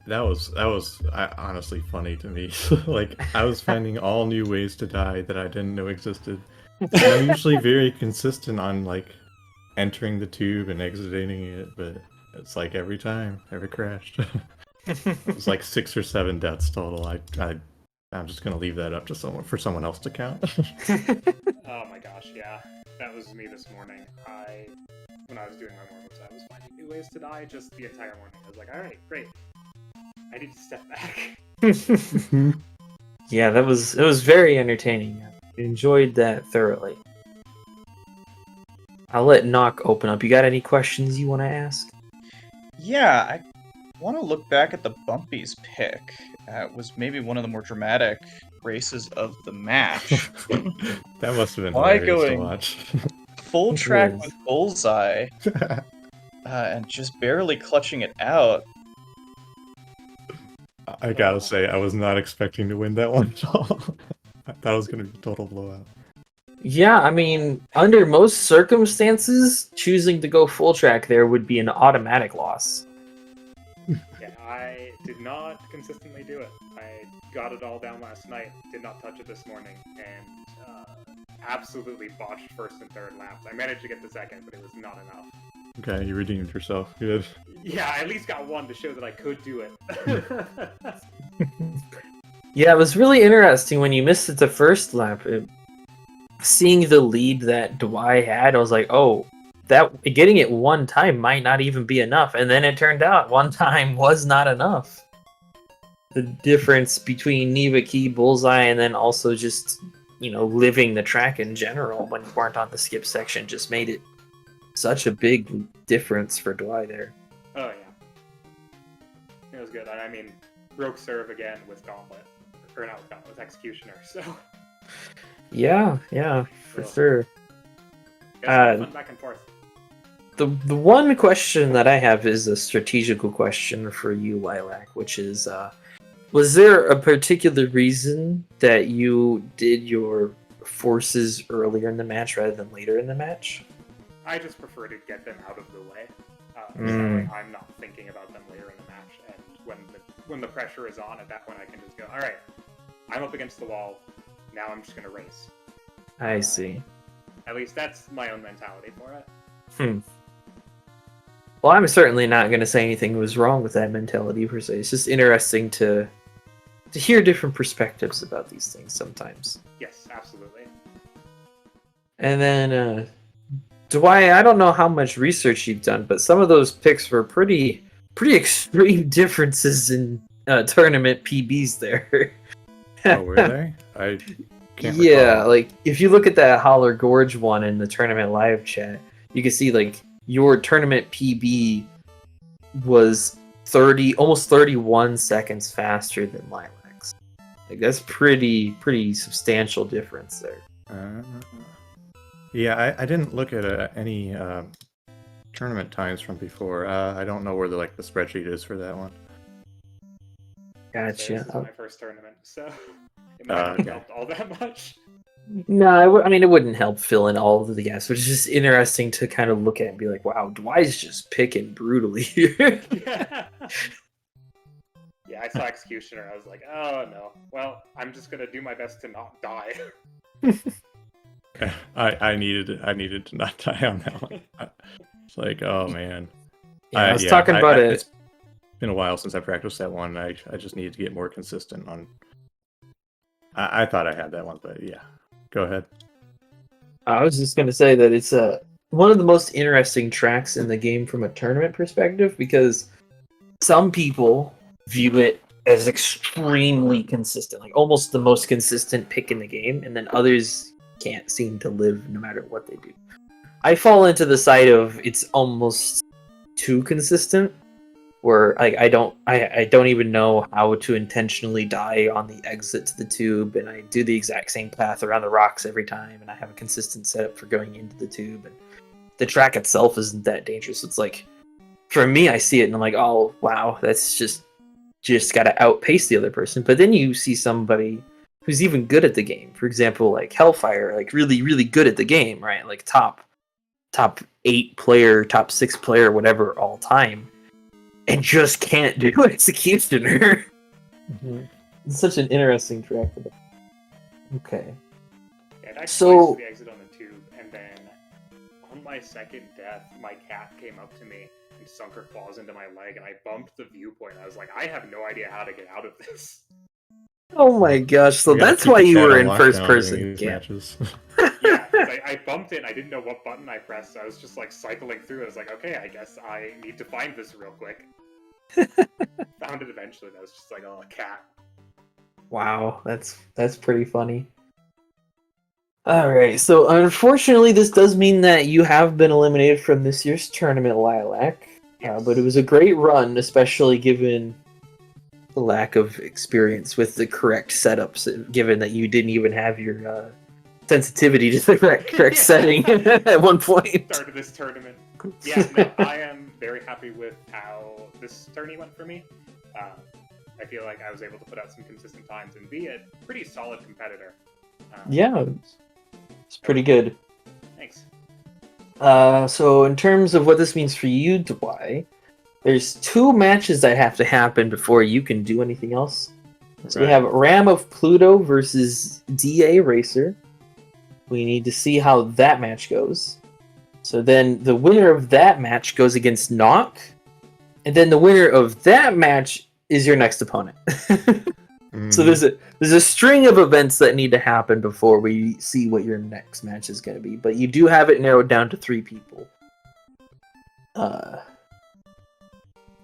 That was honestly funny to me. Like, I was finding all new ways to die that I didn't know existed. And I'm usually very consistent on like entering the tube and exiting it, but it's like every crash. It was like 6 or 7 deaths total. I'm just gonna leave that up to someone else to count. Oh my gosh, yeah. That was me this morning. When I was doing my warm-ups, I was finding new ways to die just the entire morning. I was like, alright, great. I need to step back. Yeah, it was very entertaining. I enjoyed that thoroughly. I'll let Knock open up. You got any questions you want to ask? Yeah, I want to look back at the Bumpies pick. It was maybe one of the more dramatic races of the match. That must have been Why hilarious to going watch. full It track was. with Bullseye and just barely clutching it out? I gotta say, I was not expecting to win that one at all. I thought it was gonna be a total blowout. Yeah, I mean, under most circumstances, choosing to go full track there would be an automatic loss. Yeah, I did not consistently do it. I got it all down last night, did not touch it this morning, and absolutely botched first and third laps. I managed to get the second, but it was not enough. Okay, you redeemed yourself. Good. Yeah, I at least got one to show that I could do it. Yeah, it was really interesting when you missed it the first lap. Seeing the lead that Dwy had, I was like, oh, that getting it one time might not even be enough. And then it turned out one time was not enough. The difference between Neva Key, Bullseye, and then also just, living the track in general when you weren't on the skip section just made it such a big difference for Dwy there. Oh, yeah. It was good. I mean, broke serve again with Gauntlet. Or not with Gauntlet, with Executioner, so... Yeah, for sure. Fun back and forth. The one question that I have is a strategical question for you, Lilac, which is, was there a particular reason that you did your forces earlier in the match rather than later in the match? I just prefer to get them out of the way. That way I'm not thinking about them later in the match, and when the pressure is on, at that point I can just go, alright, I'm up against the wall, now I'm just going to race. I see. At least that's my own mentality for it. Well, I'm certainly not going to say anything was wrong with that mentality per se. It's just interesting to hear different perspectives about these things sometimes. Yes, absolutely. And then, Dwight, I don't know how much research you've done, but some of those picks were pretty extreme differences in tournament PBs there. Oh, were they? I can't Yeah, recall. like if you look at that Holler Gorge one in the tournament live chat, you can see like your tournament PB was almost 31 seconds faster than Lilac's. Like that's pretty substantial difference there. Yeah, I didn't look at any tournament times from before. I don't know where the spreadsheet is for that one. Gotcha. This is my first tournament, so it might not have helped all that much. No, I mean it wouldn't help fill in all of the gaps, but it's just interesting to kind of look at and be like, wow, Dwight's just picking brutally here. Yeah, I saw Executioner. I was like, oh no. Well, I'm just gonna do my best to not die. I needed to not die on that one. It's like, oh man. Yeah, I was talking about it. It's been a while since I practiced that one. I just need to get more consistent on. I thought I had that one, but yeah. Go ahead. I was just going to say that it's one of the most interesting tracks in the game from a tournament perspective because some people view it as extremely consistent, like almost the most consistent pick in the game, and then others can't seem to live no matter what they do. I fall into the side of it's almost too consistent, where I don't even know how to intentionally die on the exit to the tube, and I do the exact same path around the rocks every time, and I have a consistent setup for going into the tube, and the track itself isn't that dangerous. It's like, for me, I see it and I'm like, oh wow, that's just got to outpace the other person. But then you see somebody who's even good at the game. For example, like Hellfire, like really good at the game, right? Like top 8 player, top 6 player, whatever, all time. And just can't do Executioner. It's such an interesting track for them. Okay. Yeah, I so the exit on the tube, and then on my second death, my cat came up to me and sunk her claws into my leg, and I bumped the viewpoint. I was like, I have no idea how to get out of this. Oh my gosh! So that's why you were in first person. Matches. Yeah, I bumped it. And I didn't know what button I pressed. So I was just like cycling through. I was like, okay, I guess I need to find this real quick. Found it eventually. I was just like, oh, a cat. Wow, that's pretty funny. All right, so unfortunately, this does mean that you have been eliminated from this year's tournament, Lilac. Yes. But it was a great run, especially given the lack of experience with the correct setups, given that you didn't even have your sensitivity to the correct setting at one point. Started this tournament. Yeah, no, I am very happy with how this tourney went for me. I feel like I was able to put out some consistent times and be a pretty solid competitor. Yeah, it's pretty good. Thanks. So in terms of what this means for you, Dwy, there's 2 matches that have to happen before you can do anything else. So we Right. have Ram of Pluto versus Dwy Racer. We need to see how that match goes. So then the winner of that match goes against Knock, and then the winner of that match is your next opponent. So there's a string of events that need to happen before we see what your next match is going to be. But you do have it narrowed down to 3 people.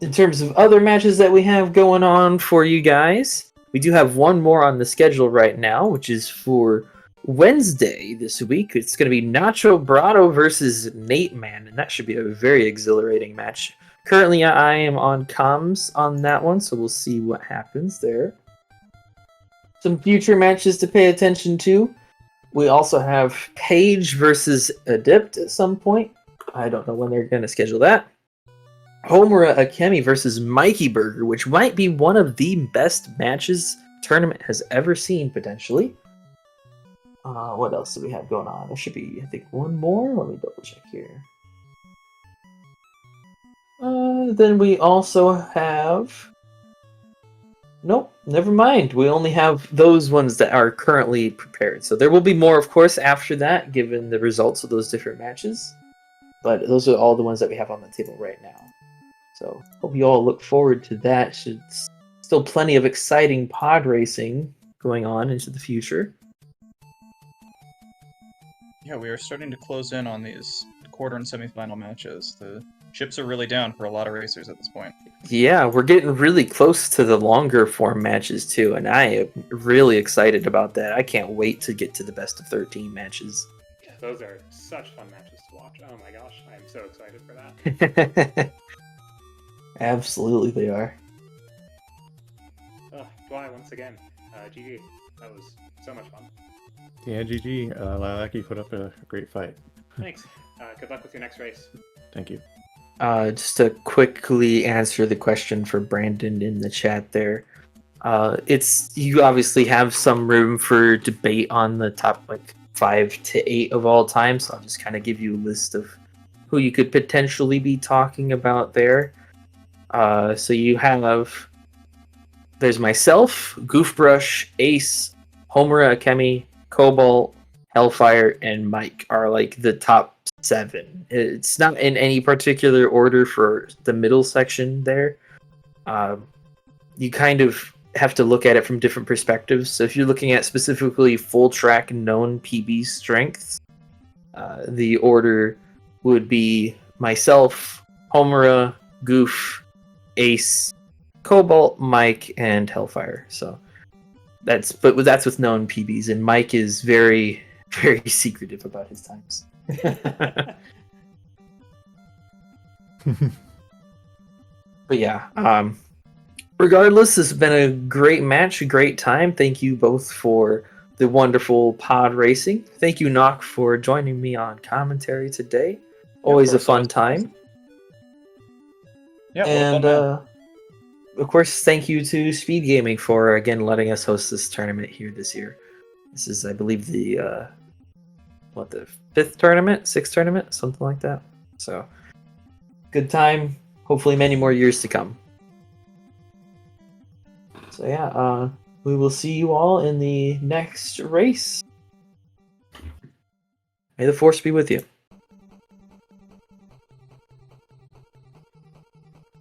In terms of other matches that we have going on for you guys, we do have one more on the schedule right now, which is for Wednesday this week. It's going to be Nacho Brado versus Nate Man, and that should be a very exhilarating match. Currently, I am on comms on that one, so we'll see what happens there. Some future matches to pay attention to. We also have Paige versus Adept at some point. I don't know when they're going to schedule that. Homura Akemi versus Mikey Burger, which might be one of the best matches tournament has ever seen, potentially. What else do we have going on? There should be, I think, one more. Let me double check here. Then we also have... Nope, never mind. We only have those ones that are currently prepared. So there will be more, of course, after that, given the results of those different matches. But those are all the ones that we have on the table right now. So hope you all look forward to that. Still plenty of exciting pod racing going on into the future. Yeah, we are starting to close in on these quarter and semifinal matches. The chips are really down for a lot of racers at this point. Yeah, we're getting really close to the longer form matches too, and I am really excited about that. I can't wait to get to the best of 13 matches. Those are such fun matches to watch. Oh my gosh, I'm so excited for that. Absolutely, they are. Oh, Dwy, once again, GG. That was so much fun. Yeah, GG. Lilac, you put up a great fight. Thanks. Good luck with your next race. Thank you. Just to quickly answer the question for Brandon in the chat there. You obviously have some room for debate on the top 5 to 8 of all time, so I'll just kind of give you a list of who you could potentially be talking about there. So you have, there's myself, Goofbrush, Ace, Homura Akemi, Cobalt, Hellfire, and Mike are the top 7. It's not in any particular order for the middle section there. You kind of have to look at it from different perspectives. So if you're looking at specifically full track known PB strengths, the order would be myself, Homura, Goof, Ace, Cobalt, Mike, and Hellfire. So that's with known PBs, and Mike is very, very secretive about his times. But yeah, regardless, this has been a great match, a great time. Thank you both for the wonderful pod racing. Thank you, Knock, for joining me on commentary today. Always a fun time. Yeah, And well, of course, thank you to SpeedGaming for again letting us host this tournament here this year. This is, I believe, the 5th tournament, 6th tournament, something like that. So, good time. Hopefully, many more years to come. So yeah, we will see you all in the next race. May the force be with you.